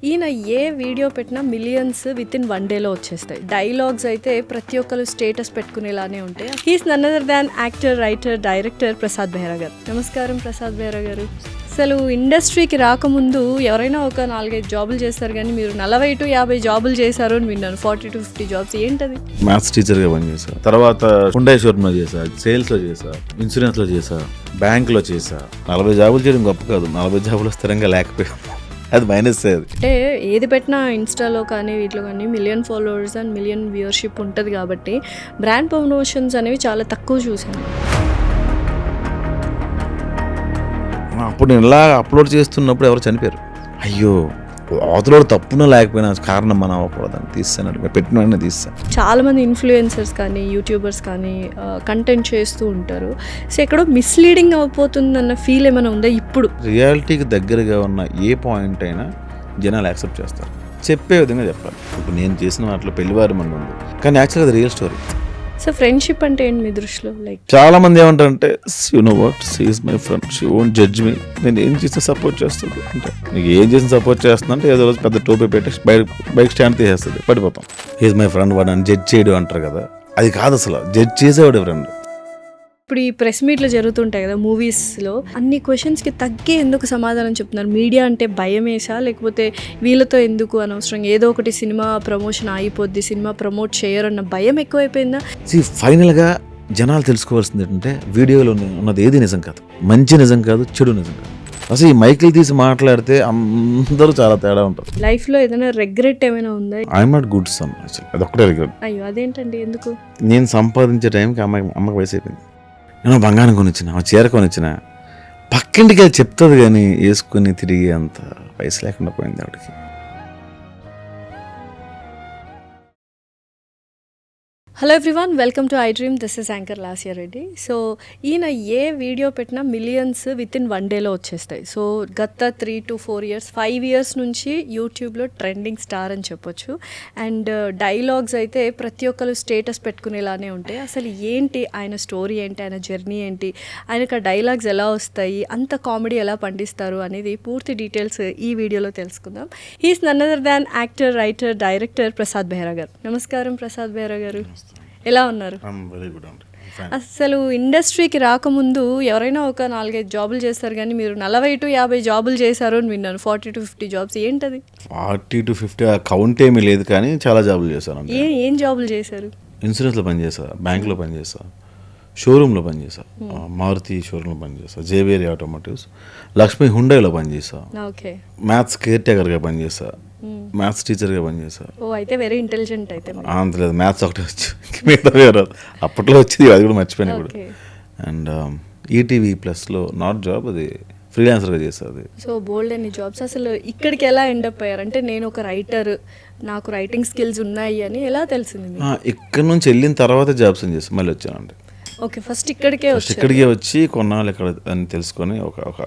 ఈయన ఏ వీడియో పెట్టినా millions with in 1 డేలో వచ్చేస్తాయి. డైలాగ్స్ అయితే ప్రతి ఒక్కరు స్టేటస్ పెట్టుకునేలానే ఉంటాయి. He's none other than actor, writer, director Prasad Behra garu. నమస్కారం ప్రసాద్ బెహ్రా గారు. అసలు ఇండస్ట్రీకి రాకముందు ఎవరైనా ఒక 4-5 జాబులు చేస్తారు, కానీ మీరు 40 to 50 జాబులు చేశారు అని విన్నాను. 40 to 50 జాబ్స్ ఏంటది? మ్యాథ్స్ టీచర్గా పనిచేసా, తర్వాత హుండై షోరూంలో చేసా, సేల్స్లో చేసా, ఇన్సూరెన్స్లో చేసా, బ్యాంకులో చేసా. 40 జాబులు చేయడం గొప్ప కాదు, 40 జాబులు స్థిరంగా లేకపోయాం, అది మైనస్. అది అంటే ఏది పెట్టినా ఇన్స్టాలో కానీ వీటిలో కానీ million followers and million viewership ఉంటుంది కాబట్టి బ్రాండ్ ప్రమోషన్స్ అనేవి చాలా తక్కువ చూశాను. అప్పుడు నేను ఇలా అప్లోడ్ చేస్తున్నప్పుడు ఎవరు చనిపోయారు. అయ్యో అవతల తప్పున లేకపోయినా కారణం మనం అవ్వకూడదని తీస్తాను, పెట్టిన వెంటనే తీస్తాను. చాలామంది ఇన్ఫ్లుయెన్సర్స్ కానీ యూట్యూబర్స్ కానీ కంటెంట్ చేస్తూ ఉంటారు. సో ఎక్కడో మిస్లీడింగ్ అయిపోతుందన్న ఫీల్ ఏమైనా ఉందా? ఇప్పుడు రియాలిటీకి దగ్గరగా ఉన్న ఏ పాయింట్ అయినా జనాలు యాక్సెప్ట్ చేస్తారు, చెప్పే విధంగా చెప్పాలి. ఇప్పుడు నేను చేసిన వాటిలో పెళ్లివారి మన ఉంది, కానీ యాక్చువల్గా అది రియల్ స్టోరీ. సో ఫ్రెండ్షిప్ అంటే ఏంటి మీ దృష్టిలో? లైక్ చాలా మంది ఏమంటారంటే, you know what, she is my friend, she won't judge me, నేను ఏం చేసినా సపోర్ట్ చేస్తుంది అంటే. నీకు ఏం చేసిన సపోర్ట్ చేస్తున్నా అంటే ఏదో రోజు పెద్ద టోపీ పెట్టి బైక్ స్టాండ్ తీసేస్తుంది, పడిపోతాం. హీజ్ మై ఫ్రెండ్, వాడు అని జడ్జ్ చేయడం అంటారు కదా, అది కాదు అసలు. జడ్జ్ చేసేవాడు ఫ్రెండ్. ఇప్పుడు ఈ ప్రెస్ మీట్లు జరుగుతుంటాయి కదా మూవీస్లో, అన్ని క్వశ్చన్స్కి తగ్గే ఎందుకు సమాధానం చెప్తున్నారు? మీడియా అంటే భయమేసా, లేకపోతే వీళ్ళతో ఎందుకు అనవసరంగా ఏదో ఒకటి సినిమా ప్రమోషన్ ఆగిపోద్ది, సినిమా ప్రమోట్ చేయరన్న భయం ఎక్కువైపోయిందా? ఫైనల్గా జనాలు తెలుసుకోవాల్సింది ఏంటంటే, వీడియోలో ఉన్నది ఏది నిజం కాదు, మంచి నిజం కాదు, చెడు నిజం కాదు. అసలు ఈ మైకులు తీసి మాట్లాడితే అందరూ చాలా తేడా ఉంటుంది. లైఫ్లో ఏదైనా రెగ్రెట్ ఏమైనా ఉందా? ఐఎమ్ నాట్ గుడ్ సన్, అది ఒక్కటే రిగ్రెట్. అయ్యో అదేంటండి, ఎందుకు? నేను సంపాదించే టైంకి అమ్మకి వయసు అయిపోయింది. నేను బంగారం కొనిచ్చిన, చీర కొనిచ్చిన, పక్కింటికి అది చెప్తుంది కానీ వేసుకుని తిరిగి అంత వయసు లేకుండా పోయింది ఆవిడకి. Hello everyone, welcome to I dream. This is anchor Lasya Reddy. So ఈయన ఏ వీడియో పెట్టినా మిలియన్స్ విత్ ఇన్ 1 డేలో వచ్చేస్తాయి. సో గత 3 to 4 years, 5 years నుంచి యూట్యూబ్లో ట్రెండింగ్ స్టార్ అని చెప్పొచ్చు. అండ్ డైలాగ్స్ అయితే ప్రతి ఒక్కరు స్టేటస్ పెట్టుకునేలానే ఉంటాయి. అసలు ఏంటి ఆయన స్టోరీ, ఏంటి ఆయన జర్నీ, ఏంటి ఆయనకు ఆ డైలాగ్స్ ఎలా వస్తాయి, అంత కామెడీ ఎలా పండిస్తారు అనేది పూర్తి డీటెయిల్స్ ఈ వీడియోలో తెలుసుకుందాం. He's none other than actor, writer, director Prasad Behra garu. నమస్కారం ప్రసాద్ బెహ్రా గారు, ఎలా ఉన్నారు? అసలు ఇండస్ట్రీకి రాకముందు ఎవరైనా ఒక 4-5 జాబులు చేస్తారు, కానీ మీరు 40 to 50 జాబులు చేశారు అని విన్నాను. 40 to 50 జాబ్స్ ఏంటది? 40 to 50 కౌంట్ ఏమీ లేదు, కానీ చాలా జాబులు చేశాను. ఏం జాబులు చేశారు? ఇన్సూరెన్స్లో పనిచేసా, బ్యాంకులో పనిచేసా, షోరూంలో పనిచేసా, మారుతి షోరూంలో పనిచేసా, జేవేరి ఆటోమోటివ్స్, లక్ష్మీ హుండైలో పనిచేసా, ఓకే, మ్యాథ్స్ కేర్ టేకర్గా పనిచేసా, మ్యాథ్స్ టీచర్గా పనిచేసా. ఓ అయితే వెరీ ఇంటెలిజెంట్ అయితే. అంత లేదు, మ్యాథ్స్ ఒకటే వచ్చు, మిగతా వేరే అప్పట్లో వచ్చేది, అది కూడా మర్చిపోయినా ఇప్పుడు. అండ్ ఈటీవీ ప్లస్లో నాట్ జాబ్, అది ఫ్రీలాన్సర్గా చేస్తుంది. సో బోల్డ్ అన్ని జాబ్స్. అసలు ఇక్కడికి ఎలా ఎండప్ అయ్యారు? అంటే నేను ఒక రైటర్, నాకు రైటింగ్ స్కిల్స్ ఉన్నాయి అని ఎలా తెలిసింది? ఇక్కడ నుంచి వెళ్ళిన తర్వాత జాబ్స్ అని చేస్తాను, మళ్ళీ వచ్చానండి. ఓకే, ఫస్ట్ ఇక్కడికే వచ్చి కొన్నాళ్ళు ఇక్కడ అని తెలుసుకొని ఒక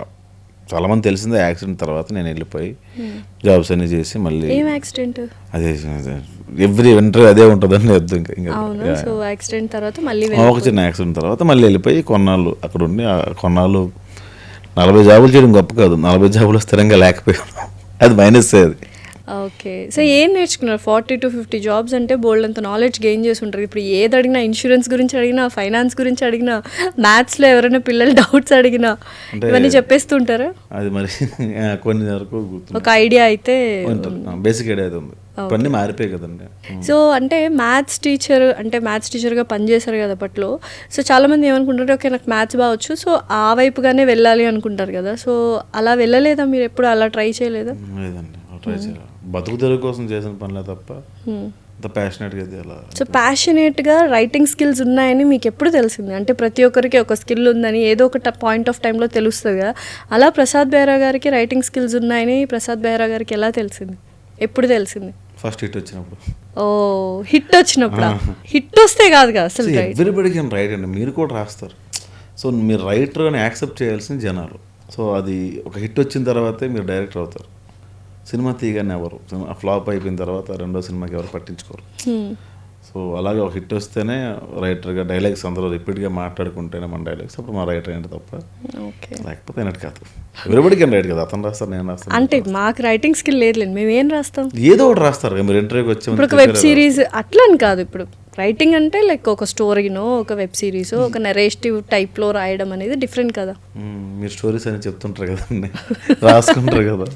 చాలా మంది తెలిసిందే. యాక్సిడెంట్ తర్వాత నేను వెళ్ళిపోయి జాబ్స్ అన్ని చేసి మళ్ళీ. ఏం యాక్సిడెంట్? అదే ఎవ్రీ వింటర్ అదే ఉంటుందని అర్థం. సో యాక్సిడెంట్ తర్వాత మళ్ళీ ఒక చిన్న యాక్సిడెంట్ తర్వాత మళ్ళీ వెళ్ళిపోయి కొన్నాళ్ళు అక్కడ ఉండి, కొన్నాళ్ళు 40 జాబులు చేయడం గొప్ప కాదు, 40 జాబులు స్థిరంగా లేకపోయాం, అది మైనస్. అది ఓకే. సో ఏం నేర్చుకున్నారు? 40 to 50 జాబ్స్ అంటే బోల్డ్ అంత నాలెడ్జ్ గెయిన్ చేసి ఉంటారు. ఇప్పుడు ఏది అడిగినా, ఇన్సూరెన్స్ గురించి అడిగినా, ఫైనాన్స్ గురించి అడిగినా, మ్యాథ్స్లో ఎవరైనా పిల్లలు డౌట్స్ అడిగినా ఇవన్నీ చెప్పేస్తుంటారా? అది మరి కొన్ని వరకు ఒక ఐడియా అయితే, బేసిక్ ఐడియా అయితే ఉంది, పని మారిపోయాయి కదండి. సో అంటే మ్యాథ్స్ టీచర్గా పనిచేశారు కదా అప్పట్లో. సో చాలామంది ఏమనుకుంటారు, ఓకే నాకు మ్యాథ్స్ బావచ్చు, సో ఆ వైపుగానే వెళ్ళాలి అనుకుంటారు కదా. సో అలా వెళ్ళలేదా మీరు? ఎప్పుడు అలా ట్రై చేయలేదా? లేదండి, ట్రై చేయాలి, బతుకు తెరువు కోసం చేసిన పనిలే తప్ప అంత ప్యాషనేట్గా అయితే అలా. సో ప్యాషనేట్గా రైటింగ్ స్కిల్స్ ఉన్నాయని మీకు ఎప్పుడు తెలిసింది? అంటే ప్రతి ఒక్కరికి ఒక స్కిల్ ఉందని ఏదో ఒక పాయింట్ ఆఫ్ టైంలో తెలుస్తుంది కదా. అలా ప్రసాద్ బెహ్రా గారికి రైటింగ్ స్కిల్స్ ఉన్నాయని ప్రసాద్ బెహ్రా గారికి ఎలా తెలిసింది? ఎప్పుడు తెలిసింది? ఫస్ట్ హిట్ వచ్చినప్పుడు. ఓ, హిట్ వచ్చినప్పుడు? హిట్ వస్తే కాదు కదా అసలు. ఎవ్రీబడి కెన్ రైట్ అండి, మీరు కూడా రాస్తారు. సో మీరు రైటర్ అని యాక్సెప్ట్ చేయాల్సిన జనాలు. సో అది ఒక హిట్ వచ్చిన తర్వాతే మీరు డైరెక్టర్ అవుతారు. సినిమా తీయగానే ఎవరు, సినిమా ఫ్లాప్ అయిపోయిన తర్వాత రెండో సినిమాకి ఎవరు పట్టించుకోరు. సో అలాగే ఒక హిట్ వస్తేనే రైటర్గా డైలాగ్స్ అందరూ రిపీట్గా మాట్లాడుకుంటేనే మన డైలాగ్స్ అప్పుడు మా రైటర్ ఏంటి తప్ప, ఓకే. లేకపోతే అయినట్టు కాదు. ఎవరిబడి కెన్ రైట్ కదా, అతను రాస్తారు నేను రాస్తాను. అంటే మాకు రైటింగ్ స్కిల్ లేదులేండి, మేము ఏం రాస్తాం. ఏదో ఒకటి రాస్తారు మీరు ఇంటర్వ్యూకి వచ్చే ఇప్పుడు ఒక వెబ్ సిరీస్ అట్లా అని కాదు. ఇప్పుడు రైటింగ్ అంటే లైక్ ఒక స్టోరీనో ఒక వెబ్ సిరీస్ ఒక నెరేటివ్ టైప్లో రాయడం అనేది డిఫరెంట్ కదా. మీరు స్టోరీస్ అని చెప్తుంటారు కదండి, రాసుకుంటారు కదా.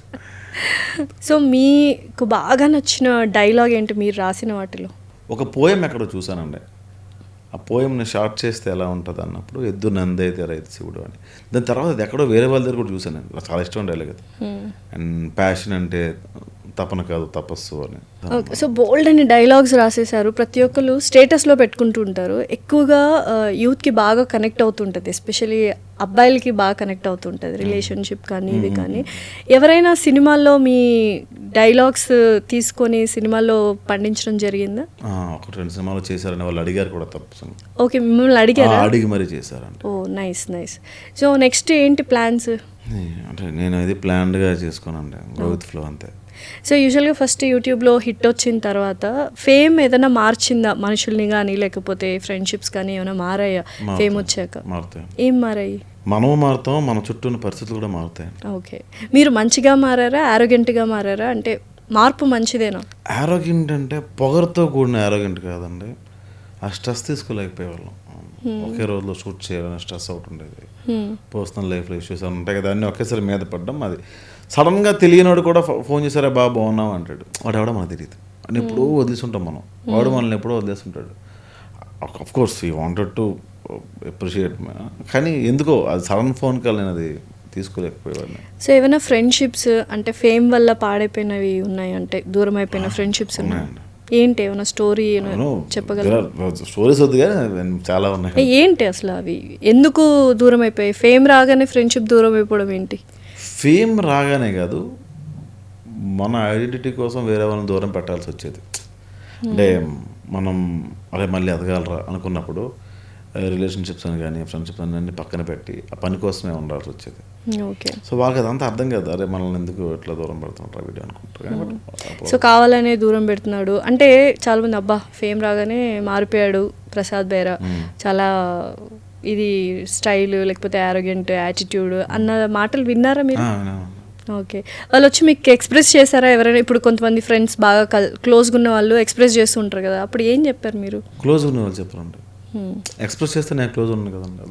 సో మీకు బాగా నచ్చిన డైలాగ్ ఏంటి మీరు రాసిన వాటిలో? ఒక పోయం ఎక్కడో చూశానండి. ఆ పోయంని షార్ట్ చేస్తే ఎలా ఉంటుంది అన్నప్పుడు, ఎద్దు నందైతే రైతు శివుడు అని. దాని తర్వాత అది ఎక్కడో వేరే వాళ్ళ దగ్గర కూడా చూశానండి. నాకు చాలా ఇష్టం డైలాగ్ అది. అండ్ ప్యాషన్ అంటే తపన కాదు తపస్సు అని. ఓకే. సో బోల్డ్ అని డైలాగ్స్ రాసేసారు. ప్రతి ఒక్కరు స్టేటస్లో పెట్టుకుంటూ ఉంటారు. ఎక్కువగా యూత్కి బాగా కనెక్ట్ అవుతుంటుంది, ఎస్పెషలీ అబ్బాయిలకి బాగా కనెక్ట్ అవుతుంటుంది రిలేషన్షిప్ కానీ ఇవి కానీ. ఎవరైనా సినిమాల్లో మీ డైలాగ్స్ తీసుకొని సినిమాల్లో పండించడం జరిగిందా? ఒక 2 సినిమాలు చేశారని వాళ్ళు అడిగారు కూడా. తప్పు ఓకే, మిమ్మల్ని అడిగారా? అడిగి మరీ చేశారంట. ఓ నైస్ నైస్. సో నెక్స్ట్ ఏంటి ప్లాన్స్? అంటే నేను అది ప్లాన్డ్గా చేసుకోనండి, గో విత్ ఫ్లో అంతే. సో యూజువల్గా ఫస్ట్ యూట్యూబ్లో హిట్ వచ్చిన తర్వాత ఫేమ్ ఏదైనా మార్చిందా మనుషుల్ని కానీ, లేకపోతే ఫ్రెండ్షిప్స్ కానీ ఏమైనా మారాయా ఫేమ్ వచ్చాక? మారుతాయి. ఏం మారాయి? మనము మారుతాం, మన చుట్టూ ఉన్న పరిస్థితులు కూడా మారుతాయి. ఓకే. మీరు మంచిగా మారారా, ఆరోగెంట్గా మారారా? అంటే మార్పు మంచిదేనా? ఆరోగ్యంట్ అంటే పొగరుతో కూడిన ఆరోగ్యంట్ కాదండి. ఆ స్ట్రెస్ తీసుకోలేకపోయేవాళ్ళం. ఒకే రోజులో షూట్ చేయాలని స్ట్రెస్ అవుట్ ఉండేది. పర్సనల్ లైఫ్లో ఇష్యూస్ ఉంటాయి కదా, అన్నీ ఒకేసారి మీద పడ్డం. అది సడన్గా తెలియనివాడు కూడా ఫోన్ చేశారా బాగా బాగున్నావు అంటాడు. వాడు ఎవడో మనకు తెలియదు అని ఎప్పుడూ వదిలేస్తుంటాం మనం. వాడు మనల్ని ఎప్పుడో వదిలేస్తుంటాడు. అఫ్ కోర్స్ ఈ వాంటెడ్ టు అప్రిషియేట్, కానీ ఎందుకో అది సడన్ ఫోన్ కాల్ నేను అది తీసుకోలేకపోయేవాడిని. సో ఏమైనా ఫ్రెండ్షిప్స్ అంటే ఫేమ్ వల్ల పాడైపోయినవి ఉన్నాయి, అంటే దూరం అయిపోయిన ఫ్రెండ్షిప్స్ ఉన్నాయండి? ఏంటి ఏమైనా స్టోరీ చెప్పగలరా? స్టోరీస్ వద్దు కానీ చాలా ఉన్నాయి. ఏంటి అసలు అవి ఎందుకు దూరం అయిపోయాయి? ఫేమ్ రాగానే ఫ్రెండ్షిప్ దూరం అయిపోవడం ఏంటి? ఫేమ్ రాగానే కాదు, మన ఐడెంటిటీ కోసం వేరే వాళ్ళని దూరం పెట్టాల్సి వచ్చేది. అంటే మనం అదే మళ్ళీ ఎదగాలరా అనుకున్నప్పుడు రిలేషన్షిప్స్ అని కానీ ఫ్రెండ్షిప్స్ అన్నీ పక్కన పెట్టి ఆ పని కోసమే ఉండాల్సి వచ్చేది. ఓకే. సో వాళ్ళకి అదంతా అర్థం కాదు, అరే మనల్ని ఎందుకు ఎట్లా దూరం పెడుతుంటారు వీడియో అనుకుంటారు. సో కావాలనే దూరం పెడుతున్నాడు అంటే చాలామంది అబ్బా ఫేమ్ రాగానే మారిపోయాడు ప్రసాద్ బేరా, చాలా ఇది స్టైల్ లేకపోతే ఆరోగెంట్ యాటిట్యూడ్ అన్న మాటలు విన్నారా మీరు? ఓకే. వాళ్ళు వచ్చి మీకు ఎక్స్ప్రెస్ చేశారా ఎవరైనా? ఇప్పుడు కొంతమంది ఫ్రెండ్స్ బాగా క్లోజ్గా ఉన్న వాళ్ళు ఎక్స్ప్రెస్ చేస్తూ ఉంటారు కదా, అప్పుడు ఏం చెప్పారు మీరు? క్లోజ్ ఉన్న వాళ్ళు చెప్పారండి, ఎక్స్ప్రెస్ చేస్తే నేను క్లోజ్ ఉన్నాను కదండి,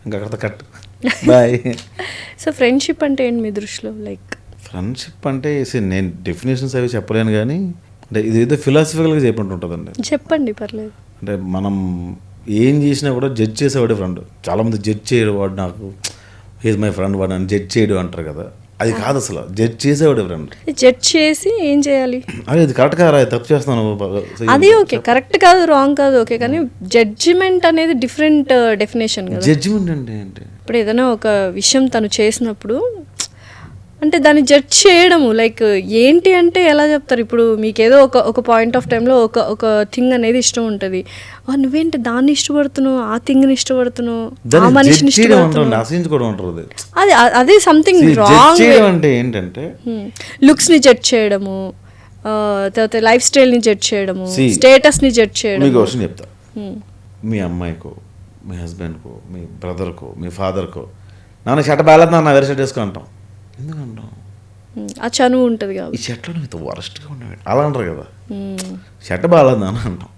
ఇంకా అక్కడ కట్ బాయ్. సో ఫ్రెండ్షిప్ అంటే ఏంటి మీ దృష్టిలో? లైక్ ఫ్రెండ్షిప్ అంటే నేను డెఫినేషన్స్ అవి చెప్పలేను కానీ, అంటే ఇది ఏదో ఫిలాసఫికల్గా చెప్పంటుంటుందండి. చెప్పండి పర్లేదు. అంటే మనం ఏం చేసినా కూడా జడ్జ్ చేసేవాడే ఫ్రెండ్. చాలామంది జడ్జ్ చేయడు, వాడు నాకు హీజ్ మై ఫ్రెండ్, వాడు నన్ను జడ్జ్ చేయడు అంటారు కదా, అది కాదు అసలు. Judge చేసేవాడే friend. జడ్జ్ చేసి ఏం చేయాలి? అదే ఇది కరెక్ట్ కాదు, తప్పు చేస్తున్నాను అది ఓకే, కరెక్ట్ కాదు రాంగ్ కాదు ఓకే, కానీ జడ్జిమెంట్ అనేది డిఫరెంట్ డెఫినేషన్ కదా. జడ్జిమెంట్ అంటే ఏంటి? ఇప్పుడు ఏదైనా ఒక విషయం తను చేసినప్పుడు అంటే దాన్ని జడ్జ్ చేయడము లైక్ ఏంటి అంటే ఎలా చెప్తారు? ఇప్పుడు మీకేదో ఒక పాయింట్ ఆఫ్ టైంలో ఒక థింగ్ అనేది ఇష్టం ఉంటుంది, నువ్వేంటి దాన్ని ఇష్టపడుతున్నావు, ఆ థింగ్ని ఇష్టపడుతున్నావు, ఆ మనిషిని ఇష్టపడుతున్నావు, అదే సంథింగ్ రాంగ్. అంటే ఏంటంటే లుక్స్ని జడ్జ్ చేయడము, తర్వాత లైఫ్ స్టైల్ని జడ్జ్ చేయడము, స్టేటస్ని జడ్జ్ చేయడం. మీకు క్వశ్చన్ చెప్తా, మీ అమ్మాయికో మీ హస్బెండ్కో మీ బ్రదర్కో మీ ఫాదర్కో నాన్న షర్ట్ బాగాలేదు నాన్న వేరే షర్ట్ వేసుకో అంటాం. ఎందుకంటాం? ఆ చనువు ఉంటుంది కాబట్టి. ఈ షర్ట్లో ఇంత వరస్ట్గా ఉండేవి అలా అంటారు కదా, షర్ట్ బాగాలేదు నాన్న అంటాం.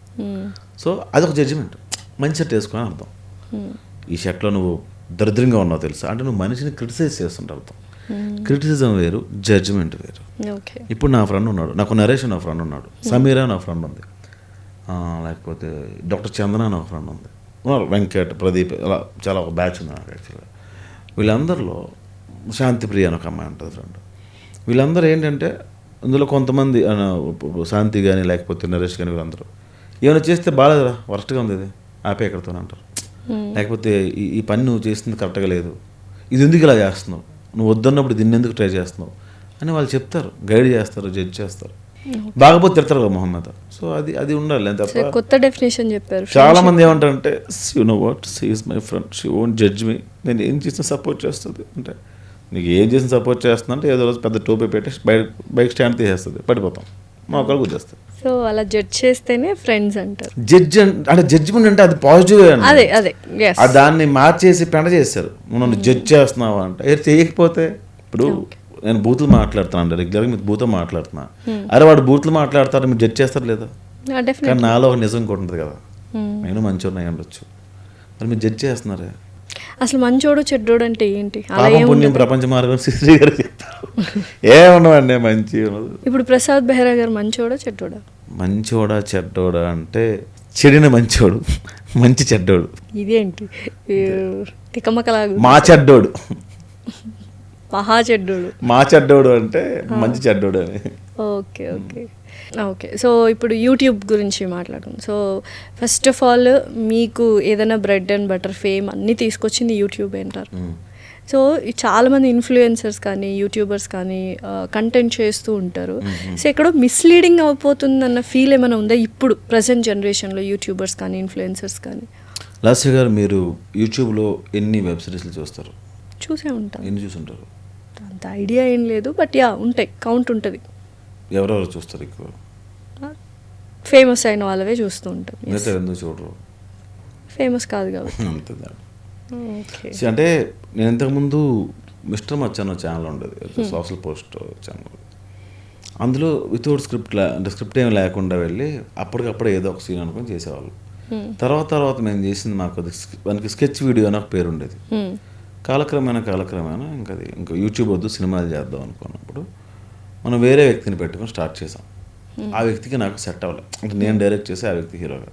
సో అదొక జడ్జిమెంట్, మంచి షర్ట్ వేసుకొని అర్థం. ఈ షర్ట్లో నువ్వు దరిద్రంగా ఉన్నావు తెలుసా అంటే నువ్వు మనిషిని క్రిటిసైజ్ చేస్తుంటే అర్థం. క్రిటిసిజం వేరు, జడ్జిమెంట్ వేరు. ఇప్పుడు నా ఫ్రెండ్ ఉన్నాడు, నాకు నరేష్ నా ఫ్రెండ్ ఉన్నాడు, సమీరా నా ఫ్రెండ్ ఉంది, లేకపోతే డాక్టర్ చందన నా ఫ్రెండ్ ఉంది, వెంకట్, ప్రదీప్, అలా చాలా ఒక బ్యాచ్ ఉంది నాకు యాక్చువల్గా. వీళ్ళందరిలో శాంతిప్రియ అని ఒక అమ్మాయి ఉంటుంది ఫ్రెండ్. వీళ్ళందరూ ఏంటంటే అందులో కొంతమంది శాంతి కానీ లేకపోతే నరేష్ కానీ వీళ్ళందరూ ఏమైనా చేస్తే బాగాలేదురా వరస్ట్గా ఉంది ఇది ఆపే ఎక్కడితో అంటారు. లేకపోతే ఈ పని నువ్వు చేస్తుంది కరెక్ట్గా లేదు, ఇది ఎందుకు ఇలా చేస్తున్నావు, నువ్వు వద్దన్నప్పుడు దీన్ని ఎందుకు ట్రై చేస్తున్నావు అని వాళ్ళు చెప్తారు, గైడ్ చేస్తారు, జడ్జ్ చేస్తారు. బాగపోతే తిడతారు కదా మొహం మీద. సో అది ఉండాలి అని తప్ప. కొత్త డెఫినేషన్ చెప్పారు. చాలా మంది ఏమంటారంటే you know what, she is my friend, she won't judge me, నేను ఏం చేసినా సపోర్ట్ చేస్తుంది అంటే, నీకు ఏం చేసిన సపోర్ట్ చేస్తున్నా అంటే ఏదో రోజు పెద్ద టోపీ పెట్టి బైక్ స్టాండ్ తీసేస్తుంది, పడిపోతాం. మా ఒకళ్ళు గుద్దేస్తారు. సో అలా జడ్జ్ చేస్తేనే ఫ్రెండ్స్ అంటారు. జడ్జ్ అంటే జడ్జిమెంట్ అంటే అది పాజిటివ్ అదే అదే yes. దాన్ని మార్చేసి పెంట చేస్తారు. నువ్వు నన్ను జడ్జ్ చేస్తున్నావు అంటే చేయకపోతే ఇప్పుడు నేను బూతులు మాట్లాడుతున్నాను అంటే రెగ్యులర్గా మీరు బూతులు మాట్లాడుతున్నా, అరే వాడు బూతులు మాట్లాడతారు మీరు జడ్జ్ చేస్తారు లేదా? కానీ నాలో ఒక నిజం కూడా ఉంటుంది కదా, నేను మంచోడు అయి ఉండొచ్చు, మరి మీరు జడ్జ్ చేస్తున్నారే. అసలు మంచోడు చెడ్డోడు అంటే ఏంటి? పాపం పుణ్యం ప్రపంచ మార్గం శ్రీ గారు చెప్తారు. ఏమన్నామండి మంచి ఇప్పుడు ప్రసాద్ బెహ్రా గారు మంచోడా చెడ్డోడా? మంచోడా చెడ్డోడా అంటే చెడిన మంచోడు, మంచి చెడ్డోడు. ఇదేంటి తికమకలాగు? మా చెడ్డోడు, మహా చెడ్డోడు. మా చెడ్డోడు అంటే మంచి చెడ్డోడు అని. Okay okay okay. సో ఇప్పుడు యూట్యూబ్ గురించి మాట్లాడడం. సో ఫస్ట్ ఆఫ్ ఆల్ మీకు ఏదైనా బ్రెడ్ అండ్ బటర్ ఫేమ్ అన్నీ తీసుకొచ్చింది యూట్యూబ్ అంటారు. సో చాలామంది ఇన్ఫ్లుయెన్సర్స్ కానీ యూట్యూబర్స్ కానీ కంటెంట్ చేస్తూ ఉంటారు. సో ఎక్కడో మిస్లీడింగ్ అయిపోతుందన్న ఫీల్ ఏమైనా ఉందా ఇప్పుడు ప్రజెంట్ జనరేషన్లో యూట్యూబర్స్ కానీ ఇన్ఫ్లుయెన్సర్స్ కానీ? లాస్య గారు మీరు యూట్యూబ్లో ఎన్ని వెబ్ సిరీస్లు చూస్తారు? చూసే ఉంటాను. ఎన్ని చూసుంటారు? అంత ఐడియా ఏం లేదు, బట్ యా ఉంటాయి, కౌంట్ ఉంటుంది. ఎవరెవరు చూస్తారు ఎక్కువ? ఫేమస్ అయిన వాళ్ళవే చూస్తూ ఉంటాం. ఎందుకు చూడరు? ఫేమస్ కాదు కాబట్టి. అంతే. అంటే నేను ఇంతకుముందు మిస్టర్ మచ్చానో ఛానల్ ఉండేది, సోషల్ పోస్ట్ ఛానల్. అందులో వితౌట్ స్క్రిప్ట్ అంటే స్క్రిప్ట్ ఏమి లేకుండా వెళ్ళి అప్పటికప్పుడే ఏదో ఒక సీన్ అనుకొని చేసేవాళ్ళు. తర్వాత మేము చేసింది మాకు దానికి స్కెచ్ వీడియో అని ఒక పేరు ఉండేది. కాలక్రమేణా ఇంకా యూట్యూబ్ వద్దు సినిమాలు చేద్దాం అనుకున్నప్పుడు మనం వేరే వ్యక్తిని పెట్టుకొని స్టార్ట్ చేసాం. ఆ వ్యక్తికి నాకు సెట్ అవ్వలేదు, అంటే నేను డైరెక్ట్ చేసి ఆ వ్యక్తి హీరోగా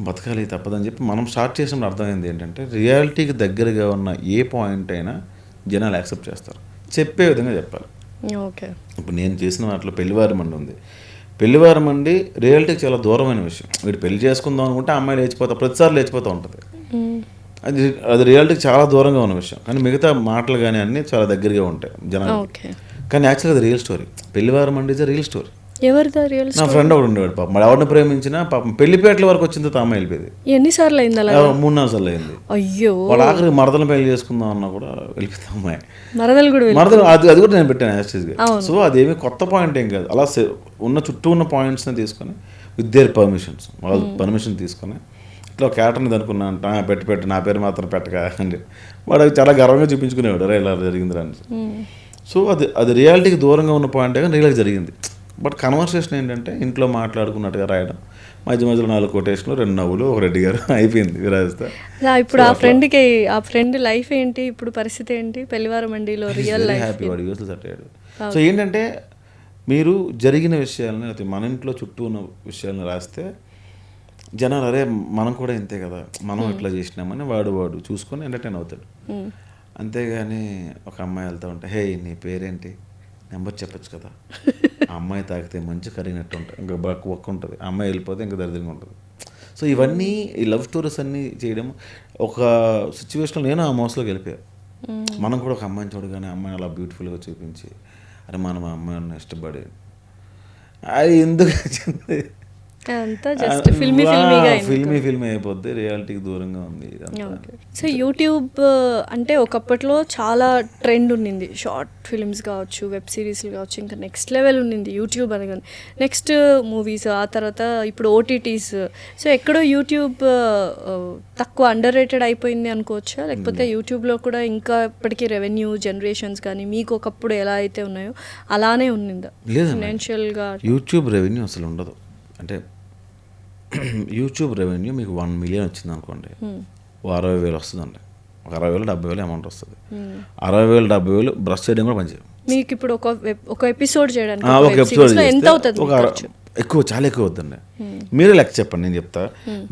బతకాలి తప్పదని చెప్పి మనం స్టార్ట్ చేసినప్పుడు అర్థమైంది ఏంటంటే రియాలిటీకి దగ్గరగా ఉన్న ఏ పాయింట్ అయినా జనాలు యాక్సెప్ట్ చేస్తారు, చెప్పే విధంగా చెప్పాలి. ఓకే. ఇప్పుడు నేను చేసిన వాటిలో పెళ్లివారమండి ఉంది. పెళ్లివారమండి రియాలిటీకి చాలా దూరమైన విషయం. వీడు పెళ్లి చేసుకుందాం అనుకుంటే అమ్మాయి ప్రతిసారి లేచిపోతూ ఉంటుంది. అది రియాలిటీకి చాలా దూరంగా ఉన్న విషయం. కానీ మిగతా మాటలు కానీ అన్నీ చాలా దగ్గరగా ఉంటాయి జనాలు. కానీ యాక్చువల్గా అది రియల్ స్టోరీ. పెళ్లివారమండి ఇస్ రియల్ స్టోరీ. ఎవరిదా రియల్? నా ఫ్రెండ్ ఒకడు ఉండేవాడు పాపం, మరి ఎవరిని ప్రేమించినా పాపం పెళ్లిపేటల వరకు వచ్చింది అమ్మాయి వెళ్ళిపోయింది. ఎన్నిసార్లు అయింది అలా? 3-4 సార్లు అయింది. అయ్యో. వాళ్ళ ఆఖరికి మరదలు పెళ్లి చేసుకుందాం అన్నా కూడా వెళ్ళిపోయింది అమ్మాయి. మరదలు అది కూడా నేను పెట్టాను యాస్టేజ్గా. సో అదేమి కొత్త పాయింట్ ఏం కాదు. అలా చుట్టూ ఉన్న పాయింట్స్ని తీసుకొని విత్ దేర్ పర్మిషన్స్, వాళ్ళ పర్మిషన్ తీసుకొని ఇట్లా క్యాటర్ని అనుకున్నా పెట్టి నా పేరు మాత్రం పెట్టక అని వాడు చాలా గర్వంగా చూపించుకునేవాడు, అరే ఇలా జరిగింది అని. సో అది రియాలిటీకి దూరంగా ఉన్న పాయింటే కానీ రియల్గా జరిగింది. బట్ కన్వర్సేషన్ ఏంటంటే ఇంట్లో మాట్లాడుకున్నట్టుగా రాయడం, మధ్యలో 4 కొటేషన్లు 2 నవ్వులు, ఒక రెడ్డి గారు అయిపోయింది విరాజిత. ఇప్పుడు ఆ ఫ్రెండ్ లైఫ్ ఏంటి, ఇప్పుడు పరిస్థితి ఏంటి? పెళ్లివారమండిలో రియల్ లైఫ్ హ్యాపీ, వాడు యూఎస్లో సెట్ అయ్యాడు. సో ఏంటంటే మీరు జరిగిన విషయాలని లేకపోతే మన ఇంట్లో చుట్టూ ఉన్న విషయాలను రాస్తే జనాలు అరే మనం కూడా ఇంతే కదా, మనం ఇట్లా చేసినామని వాడు చూసుకొని ఎంటర్టైన్ అవుతాడు. అంతేగాని ఒక అమ్మాయి వెళ్తూ ఉంటే హే నీ పేరేంటి, నెంబర్ చెప్పచ్చు కదా, ఆ అమ్మాయి తాకితే మంచి కరిగినట్టు ఉంటుంది, ఇంకా ఒక్క ఉంటుంది, ఆ అమ్మాయి వెళ్ళిపోతే ఇంకా దరిద్రంగా ఉంటుంది. సో ఇవన్నీ ఈ లవ్ స్టోరీస్ అన్నీ చేయడం ఒక సిచ్యువేషన్లో నేను ఆ మోసలోకి వెళ్ళిపోయాను. మనం కూడా ఒక అమ్మాయిని చూడగానే అమ్మాయిని అలా బ్యూటిఫుల్గా చూపించి అరే మనం ఆ అమ్మాయిని ఇష్టపడి అది ఎందుకు వచ్చింది అంతా జస్ట్ ఫిల్మీ అయిపోద్ది, రియాలిటీకి దూరంగా ఉంది. సో యూట్యూబ్ అంటే ఒకప్పట్లో చాలా ట్రెండ్ ఉన్నింది, షార్ట్ ఫిల్మ్స్ కావచ్చు, వెబ్ సిరీస్లు కావచ్చు, ఇంకా నెక్స్ట్ లెవెల్ ఉన్నింది యూట్యూబ్ అనగానే. నెక్స్ట్ మూవీస్, ఆ తర్వాత ఇప్పుడు ఓటీటీస్. సో ఎక్కడో యూట్యూబ్ తక్కువ అండర్ రేటెడ్ అయిపోయింది అనుకోవచ్చా? లేకపోతే యూట్యూబ్లో కూడా ఇంకా ఇప్పటికీ రెవెన్యూ జనరేషన్స్ కానీ మీకు ఒకప్పుడు ఎలా అయితే ఉన్నాయో అలానే ఉన్నిందా ఫైనాన్షియల్గా? యూట్యూబ్ రెవెన్యూ అసలు ఉండదు. అంటే యూట్యూబ్ రెవెన్యూ మీకు 1 మిలియన్ వచ్చింది అనుకోండి, 60,000 వస్తుందండి, 60,000 70,000 అమౌంట్ వస్తుంది. 60,000 70,000 బ్రష్ చేయడం కూడా పనిచేయం. మీకు ఇప్పుడు ఒక ఎపిసోడ్ చేయడానికి ఎంత అవుతుంది? ఎక్కువ, చాలా ఎక్కువ అవుతుంది. మీరే లెక్క చెప్పండి, నేను చెప్తా.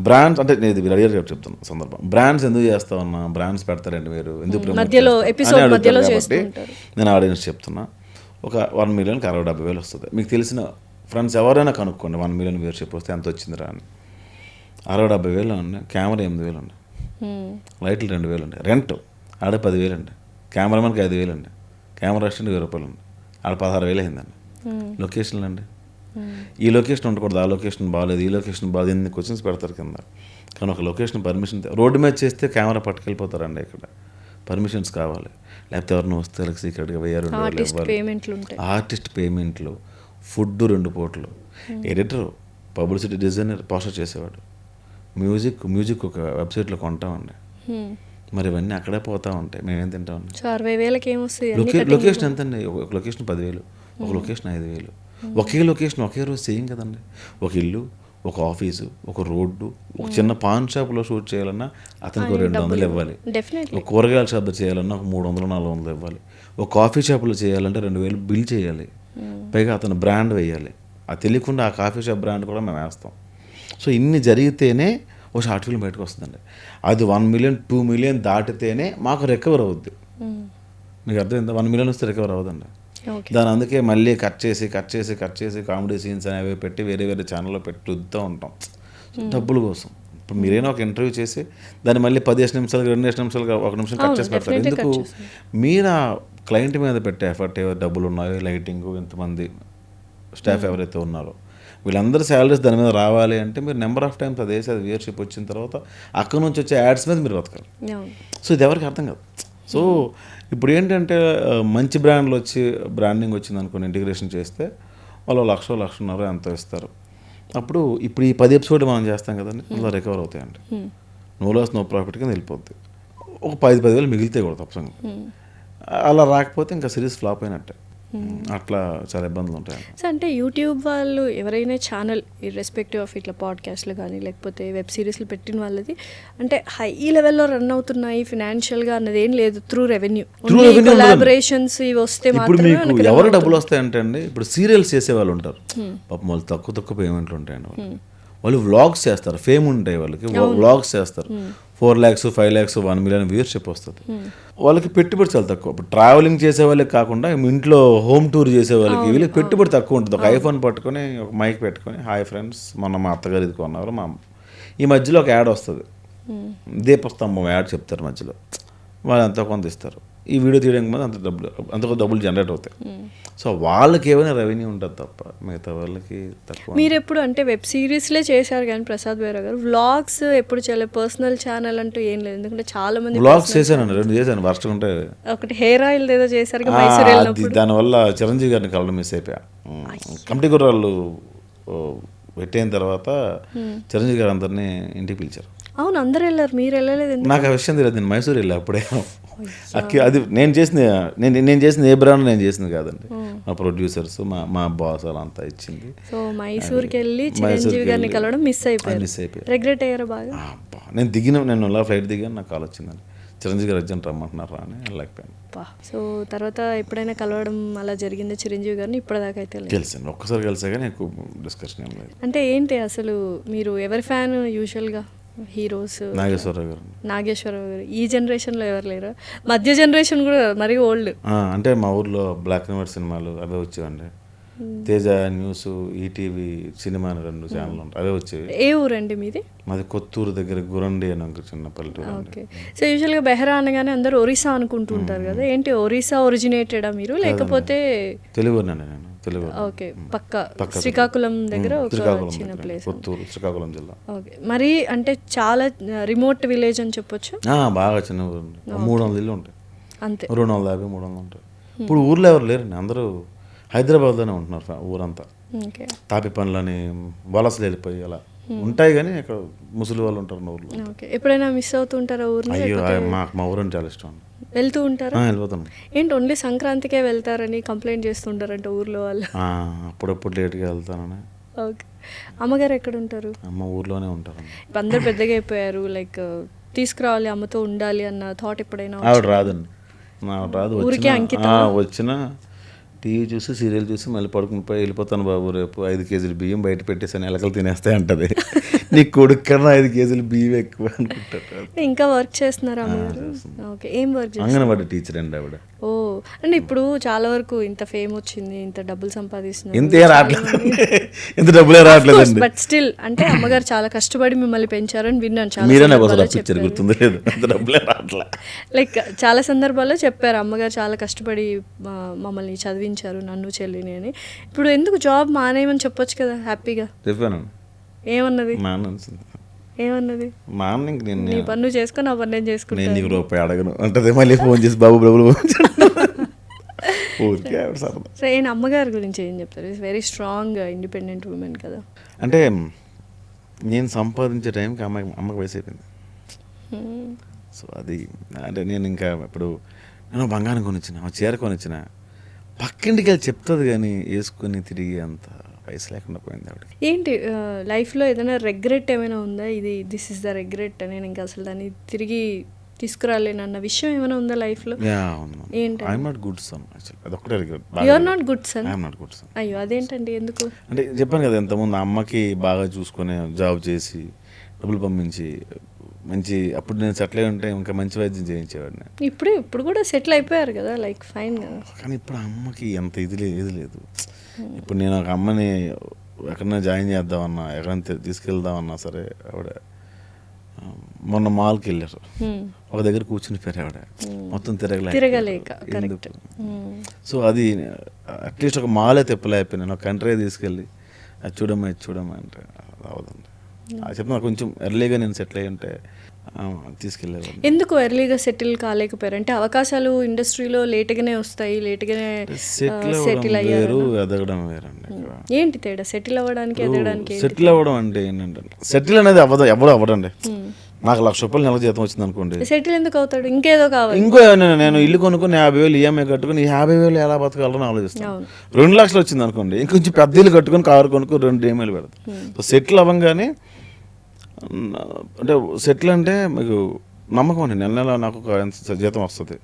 బ్రాండ్స్ అంటే నేను అడిగారు చెప్తాను సందర్భం. బ్రాండ్స్ ఎందుకు చేస్తా ఉన్నా, బ్రాండ్స్ పెడతారండి మీరు ఎందుకు కాబట్టి నేను ఆడియన్స్ చెప్తున్నా. ఒక 1 మిలియన్కి 60,000-70,000 వస్తుంది. మీకు తెలిసిన ఫ్రెండ్స్ ఎవరైనా కనుక్కోండి 1 మిలియన్ వ్యూవర్షిప్ వస్తే ఎంత వచ్చిందిరా అని. 60,000-70,000 ఉన్నాయి, కెమెరా 8,000 ఉంది, లైట్లు 2,000 ఉంటాయి, రెంట్ ఆడ 10,000 అండి, కెమెరామెన్కి 5,000 అండి, కెమెరా రెస్టారెంట్ 1,000 రూపాయలు ఉంది, ఆడ 16,000 అయిందండి. లొకేషన్లు అండి, ఈ లొకేషన్ ఉండకూడదు, ఆ లొకేషన్ బాగాలేదు, ఈ లొకేషన్ బాగాలేదు, ఎన్ని క్వశ్చన్స్ పెడతారు కింద. కానీ ఒక లొకేషన్ పర్మిషన్ రోడ్డు మీద చేస్తే కెమెరా పట్టుకెళ్ళిపోతారండి, ఇక్కడ పర్మిషన్స్ కావాలి, లేకపోతే ఎవరిని వస్తే సీక్రెట్గా 1,000-2,000 ఆర్టిస్ట్ పేమెంట్లు, ఫుడ్ 2 పూటలు, ఎడిటర్, పబ్లిసిటీ డిజైనర్, పోస్టర్ చేసేవాడు. మ్యూజిక్ ఒక వెబ్సైట్లో కొంటామండి. మరి ఇవన్నీ అక్కడే పోతా ఉంటాయి, మేమేం తింటామండి. 60,000కి ఏమొస్తాయి? లొకేషన్ ఎంత అండి? ఒక లొకేషన్ 10,000, ఒక లొకేషన్ 5,000. ఒకే లొకేషన్ ఒకే రోజు చేయం కదండి. ఒక ఇల్లు, ఒక ఆఫీసు, ఒక రోడ్డు, ఒక చిన్న పాన్ షాప్లో షూట్ చేయాలన్నా అతనికి 200 ఇవ్వాలి. ఒక కూరగాయల షాప్ చేయాలన్నా ఒక 300-400 ఇవ్వాలి. ఒక కాఫీ షాప్లో చేయాలంటే 2,000 బిల్ చేయాలి. పైగా అతను బ్రాండ్ వేయాలి. అది తెలియకుండా ఆ కాఫీ షాప్ బ్రాండ్ కూడా మేము వేస్తాం. సో ఇన్ని జరిగితేనే ఒక షార్ట్ ఫిల్మ్ బయటకు వస్తుందండి. అది 1 million 2 million దాటితేనే మాకు రికవర్ అవుద్ది. మీకు అర్థమైందా? 1 million వస్తే రికవర్ అవ్వదండి. దాని అందుకే మళ్ళీ కట్ చేసి కామెడీ సీన్స్ అనేవి పెట్టి వేరే ఛానల్లో పెట్టి వద్దుతూ ఉంటాం డబ్బుల కోసం. ఇప్పుడు మీరైనా ఒక ఇంటర్వ్యూ చేసి దాన్ని మళ్ళీ 15 నిమిషాలు 2 నిమిషాలు 1 నిమిషం కట్ చేసి పెడతారు. ఎందుకు? మీరు ఆ క్లయింట్ మీద పెట్టే ఎఫర్ట్, ఏవో డబ్బులు ఉన్నాయో, లైటింగ్, ఇంతమంది స్టాఫ్ ఎవరైతే ఉన్నారో వీళ్ళందరూ శాలరీస్ దాని మీద రావాలి అంటే మీరు నెంబర్ ఆఫ్ టైమ్స్ అది వ్యూయర్షిప్ వచ్చిన తర్వాత అక్కడ నుంచి వచ్చే యాడ్స్ మీద మీరు బతకాలి. సో ఇది ఎవరికి అర్థం కాదు. సో ఇప్పుడు ఏంటంటే మంచి బ్రాండింగ్ వచ్చింది అనుకోని ఇంటిగ్రేషన్ చేస్తే వాళ్ళు 1,00,000 ఎంతో ఇస్తారు. అప్పుడు ఇప్పుడు ఈ 10 ఎపిసోడ్ మనం చేస్తాం కదండి, అలా రికవర్ అవుతాయండి. నో లాస్ నో ప్రాఫిట్ కింద వెళ్ళిపోద్ది. ఒక 10,000 మిగిలితే కూడా తప్పకుండా. అలా రాకపోతే ఇంకా సిరీస్ ఫ్లాప్ అయినట్టే. అట్లా చాలా ఇబ్బందులు ఉంటాయి. సో అంటే యూట్యూబ్ వాళ్ళు ఎవరైనా ఛానల్ ఇర్రెస్పెక్టివ్ ఆఫ్ ఇట్లా పాడ్కాస్ట్లు కానీ లేకపోతే వెబ్ సిరీస్లు పెట్టిన వాళ్ళది అంటే హై లెవెల్లో రన్ అవుతున్నాయి ఫినాన్షియల్గా అన్నది ఏం లేదు. త్రూ రెవెన్యూ కొలాబరేషన్స్ ఇవి వస్తే ఇప్పుడు మీకు ఎవరు డబ్బులు వస్తాయంటే అండి, ఇప్పుడు సీరియల్స్ చేసే వాళ్ళు ఉంటారు పాపం, వాళ్ళు తక్కువ పేమెంట్లు ఉంటాయండి. వాళ్ళు వ్లాగ్స్ చేస్తారు, ఫేమ్ ఉంటాయి వాళ్ళకి, వ్లాగ్స్ చేస్తారు. 4 lakhs 5 lakhs 1 million వ్యూయర్షిప్ వస్తుంది. వాళ్ళకి పెట్టుబడి చాలా తక్కువ. ఇప్పుడు ట్రావెలింగ్ చేసే వాళ్ళకి కాకుండా ఇంట్లో హోమ్ టూర్ చేసే వాళ్ళకి వీళ్ళకి పెట్టుబడి తక్కువ ఉంటుంది. ఒక ఐఫోన్ పట్టుకొని ఒక మైక్ పెట్టుకొని, హాయ్ ఫ్రెండ్స్ మొన్న మా అత్తగారు ఇది కొన్నారు, ఈ మధ్యలో ఒక యాడ్ వస్తుంది, దీపస్తంభం యాడ్ చెప్తారు మధ్యలో, వాళ్ళు ఎంతో కొంత ఇస్తారు. ఈ వీడియో తీయడానికి ముందు అంత డబ్బులు జనరేట్ అవుతాయి. సో వాళ్ళకి ఏమైనా రెవెన్యూ ఉంటుంది తప్ప మిగతా వాళ్ళకి తక్కువ. మీరు ఎప్పుడు అంటే వెబ్ సిరీస్లే చేశారు కానీ ప్రసాద్ బైరా గారు వ్లాగ్స్ ఎప్పుడు చేయలేదు, పర్సనల్ ఛానల్ అంటూ ఏం లేదు. ఎందుకంటే చాలా మంది వ్లాగ్స్ చేశాను, 2 చేశాను, వర్స్ట్ ఉంటాయి. ఒకటి హెయిర్ ఆయిల్ ఏదో చేశారు దానివల్ల చిరంజీవి గారిని కలవడం మిస్ అయిపోయా. కమిటీ గుర్రాలు పెట్టయిన తర్వాత చిరంజీవి గారు అందరినీ ఇంటికి పిలిచారు. అవును, అందరు వెళ్ళారు, మీరు వెళ్ళలేదు. నాకు ఆ విషయం తెలియదు, నేను మైసూర్ వెళ్ళా అప్పుడే. అది నేను చేసింది ఏ బ్రాండ్ నేను చేసింది కాదండి, మా ప్రొడ్యూసర్స్ మా బాస్ అలా అంతా ఇచ్చింది. సో మైసూర్కి వెళ్ళి చిరంజీవి గారిని కలవడం మిస్ అయిపోయారు. రిగ్రెట్ అయ్యారా బాగా? నేను ఫ్లైట్ దిగాను, నాకు కాల్ వచ్చిందండి, చిరంజీవి గారు అర్జెంట్ రమ్మంటున్నారా అని వెళ్ళలేకపోయాను. సో తర్వాత ఎప్పుడైనా కలవడం అలా జరిగింది చిరంజీవి గారిని? ఇప్పటిదాకా అయితే కలిసాను, ఒక్కసారి కలిసా కానీ ఎక్కువ డిస్కషన్ ఏం లేదు. అంటే ఏంటి అసలు మీరు ఎవరి ఫ్యాన్ యూజువల్గా? హీరోస్ నాగేశ్వరరావు గారు ఈ జనరేషన్లో ఎవరు లేరు, మధ్య జనరేషన్ కూడా మరీ ఓల్డ్. అంటే మా ఊర్లో బ్లాక్ అండ్ వైట్ సినిమాలు అవే వచ్చేవండి. తేజ న్యూస్, ఈటీవీ సినిమా అని 2 ఛానల్ ఉంటాయి, అవే వచ్చేవి. ఏ ఊరండి మీది? మాది కొత్తూరు దగ్గర గురండి అని ఒక చిన్న పల్లెటూరు. ఓకే. సో యూజువల్గా బెహరా అనగానే అందరూ ఒరిస్సా అనుకుంటుంటారు కదా, ఏంటి ఒరిస్సా ఒరిజినేటెడా మీరు లేకపోతే? తెలుగునండి నేను, తెలుగు. ఓకే, పక్క శ్రీకాకుళం దగ్గర ఒక చిన్న ప్లేస్, కొత్తూరు, శ్రీకాకుళం జిల్లా. ఓకే. మరి అంటే చాలా రిమోట్ విలేజ్ అని చెప్పొచ్చు. బాగా చిన్న ఊరు, 300 ఇల్లు ఉంటాయి అంతే, 250 300 ఉంటాయి. ఇప్పుడు ఊర్లో ఎవరు లేరండి, అందరూ హైదరాబాద్లోనే ఉంటున్నారు ఊరంతా. తాపి పనులని వలసలు వెళ్ళిపోయి అలా ఉంటాయి, కానీ అక్కడ ముసలి వాళ్ళు ఉంటారు మా ఊర్లో. ఎప్పుడైనా మిస్ అవుతుంటారా ఊరిని? అయ్యో, మా ఊరంటే చాలా ఇష్టం. వెళ్తూ ఉంటారా? వెళ్ళిపోతాను. ఏంటి ఓన్లీ సంక్రాంతికే వెళ్తారని కంప్లైంట్ చేస్తుంటారంట ఊర్లో వాళ్ళు. అప్పుడప్పుడు లేట్గా వెళ్తానని. ఓకే. అమ్మగారు ఎక్కడ ఉంటారు? అమ్మ ఊర్లోనే ఉంటారు. అందరు పెద్దగా అయిపోయారు, లైక్ తీసుకురావాలి అమ్మతో ఉండాలి అన్న థాట్ ఎప్పుడైనా? ఆవిడ రాదండి, ఊరికే అంకితం. వచ్చిన టీవీ చూసి సీరియల్ చూసి మళ్ళీ పడుకుని పోయి వెళ్ళిపోతాను బాబు, రేపు 5 కేజీలు బియ్యం బయట పెట్టేసాను, ఎలకలు తినేస్తాయి అంటది. నీ కొడుకు కన్నా 5 కేజీలు బియ్యం ఎక్కువ అనుకుంటారు. ఇంకా వర్క్ చేస్తున్నారా అమ్మగారు? ఓకే. ఏం వర్క్ చేస్తారు? అంగన్వాడీ టీచర్ అండి ఆవిడ. ఓ, అంటే ఇప్పుడు చాలా వరకు ఇంత ఫేమ్ వచ్చింది, ఇంత డబ్బులు సంపాదిస్తున్నారు, ఇంత డబ్బులే రావట్లేదు. బట్ స్టిల్ అంటే అమ్మగారు చాలా కష్టపడి మిమ్మల్ని పెంచారని విన్నాను. లైక్ చాలా సందర్భాల్లో చెప్పారు అమ్మగారు చాలా కష్టపడి మమ్మల్ని చదివించారు, నన్ను చెల్లిని అని. ఇప్పుడు ఎందుకు జాబ్ మానేయమని చెప్పొచ్చు కదా హ్యాపీగా? చెప్పాను. ఏమన్నది? ఏమన్నది? నీ పన్ను చేసుకుని నా పని నేను చేసుకుంటాను, నేను రూపాయి అడగను అంటే మళ్ళీ ఫోన్ చేసి బాబు డబ్బులు ఊరికే ఆవిడ సరదా. సో ఈయన అమ్మగారి గురించి ఏం చెప్తారు? It's very strong independent women కదా. అంటే నేను సంపాదించే టైంకి అమ్మకి వయసు అయిపోయింది. సో అది అంటే నేను ఇంకా ఇప్పుడు నేను బంగారం కొనిచ్చిన చీర కొనిచ్చిన పక్కింటికి వెళ్ళి చెప్తుంది కానీ వేసుకొని తిరిగి అంత వయసు లేకుండా పోయింది ఆవిడ. ఏంటి లైఫ్లో ఏదైనా రెగ్రెట్ ఏమైనా ఉందా? దిస్ ఇస్ ద రెగ్రెట్, నేను ఇంకా అసలు దాన్ని తిరిగి తీసుకురాలేను అన్న విషయం ఏమైనా ఉందా లైఫ్లో? ఏంటి? I'm not good son actually, అదొక్కటే regret. You are not good son? I'm not good son. అయ్యో, అదేంటండి, ఎందుకు? అంటే చెప్పాను కదా ఇంతకుముందు అమ్మకి బాగా చూసుకొని జాబ్ చేసి డబ్బులు పంపించి మంచి అప్పుడు నేను సెటిల్ అయి ఉంటే ఇంకా మంచి వైద్యం చేయించేవాడిని. ఇప్పుడు కూడా సెటిల్ అయిపోయారు కదా, లైక్ ఫైన్ కదా. కానీ ఇప్పుడు అమ్మకి ఎంత ఇది లేదు. ఇప్పుడు నేను ఒక అమ్మని ఎక్కడైనా జాయిన్ చేద్దామన్నా, ఎక్కడైనా తీసుకెళ్దామన్నా సరే ఆవిడ మొన్న మాల్కి వెళ్ళారు, ఒక దగ్గర కూర్చుని పోయారు ఆవిడ, మొత్తం తిరగలేక. సో అది అట్లీస్ట్ ఒక మాలే తెప్పలేకపోయినా నేను ఒక కంట్రీ తీసుకెళ్ళి అది చూడమ్మా అంటే అవదండి. చెప్తున్నా కొంచెం ఎర్లీగా నేను సెటిల్ అయ్యి ఉంటే తీసుకెళ్ళేవాడిని. ఎందుకు ఎర్లీగా సెటిల్ కాలేకపోయారు? అంటే అవకాశాలు ఇండస్ట్రీలో లేట్గానే వస్తాయి, లేట్గానే సెటిల్ అయ్యారు, ఎదగడం వేరండి. ఏంటి తేడా సెటిల్ అవ్వడానికి ఎదగడానికి? సెటిల్ అవ్వడం అంటే ఏంటంటే సెటిల్ అనేది ఎవరు అవ్వడండి. నాకు 1,00,000 రూపాయలు నెలకు జీతం వచ్చింది అనుకోండి, సెటిల్ ఎందుకు అవుతాడు? ఇంకేదో కావాలి. ఇంకో నేను ఇల్లు కొనుక్కొని 50,000 ఈఎంఐ కట్టుకుని 50,000 ఎలా బతకాలని ఆలోచిస్తాను. 2 లక్షలు వచ్చింది అనుకోండి, ఇంకొంచెం పెద్ద ఇల్లు కట్టుకొని కారు కొనుక్కొని 2 ఈఎంఐలు పెడతాను. సో సెటిల్ అవ్వగానే అంటే సెటిల్ అంటే మీకు నమ్మకం అండి, నెల నాకు ఒక జీతం వస్తుంది,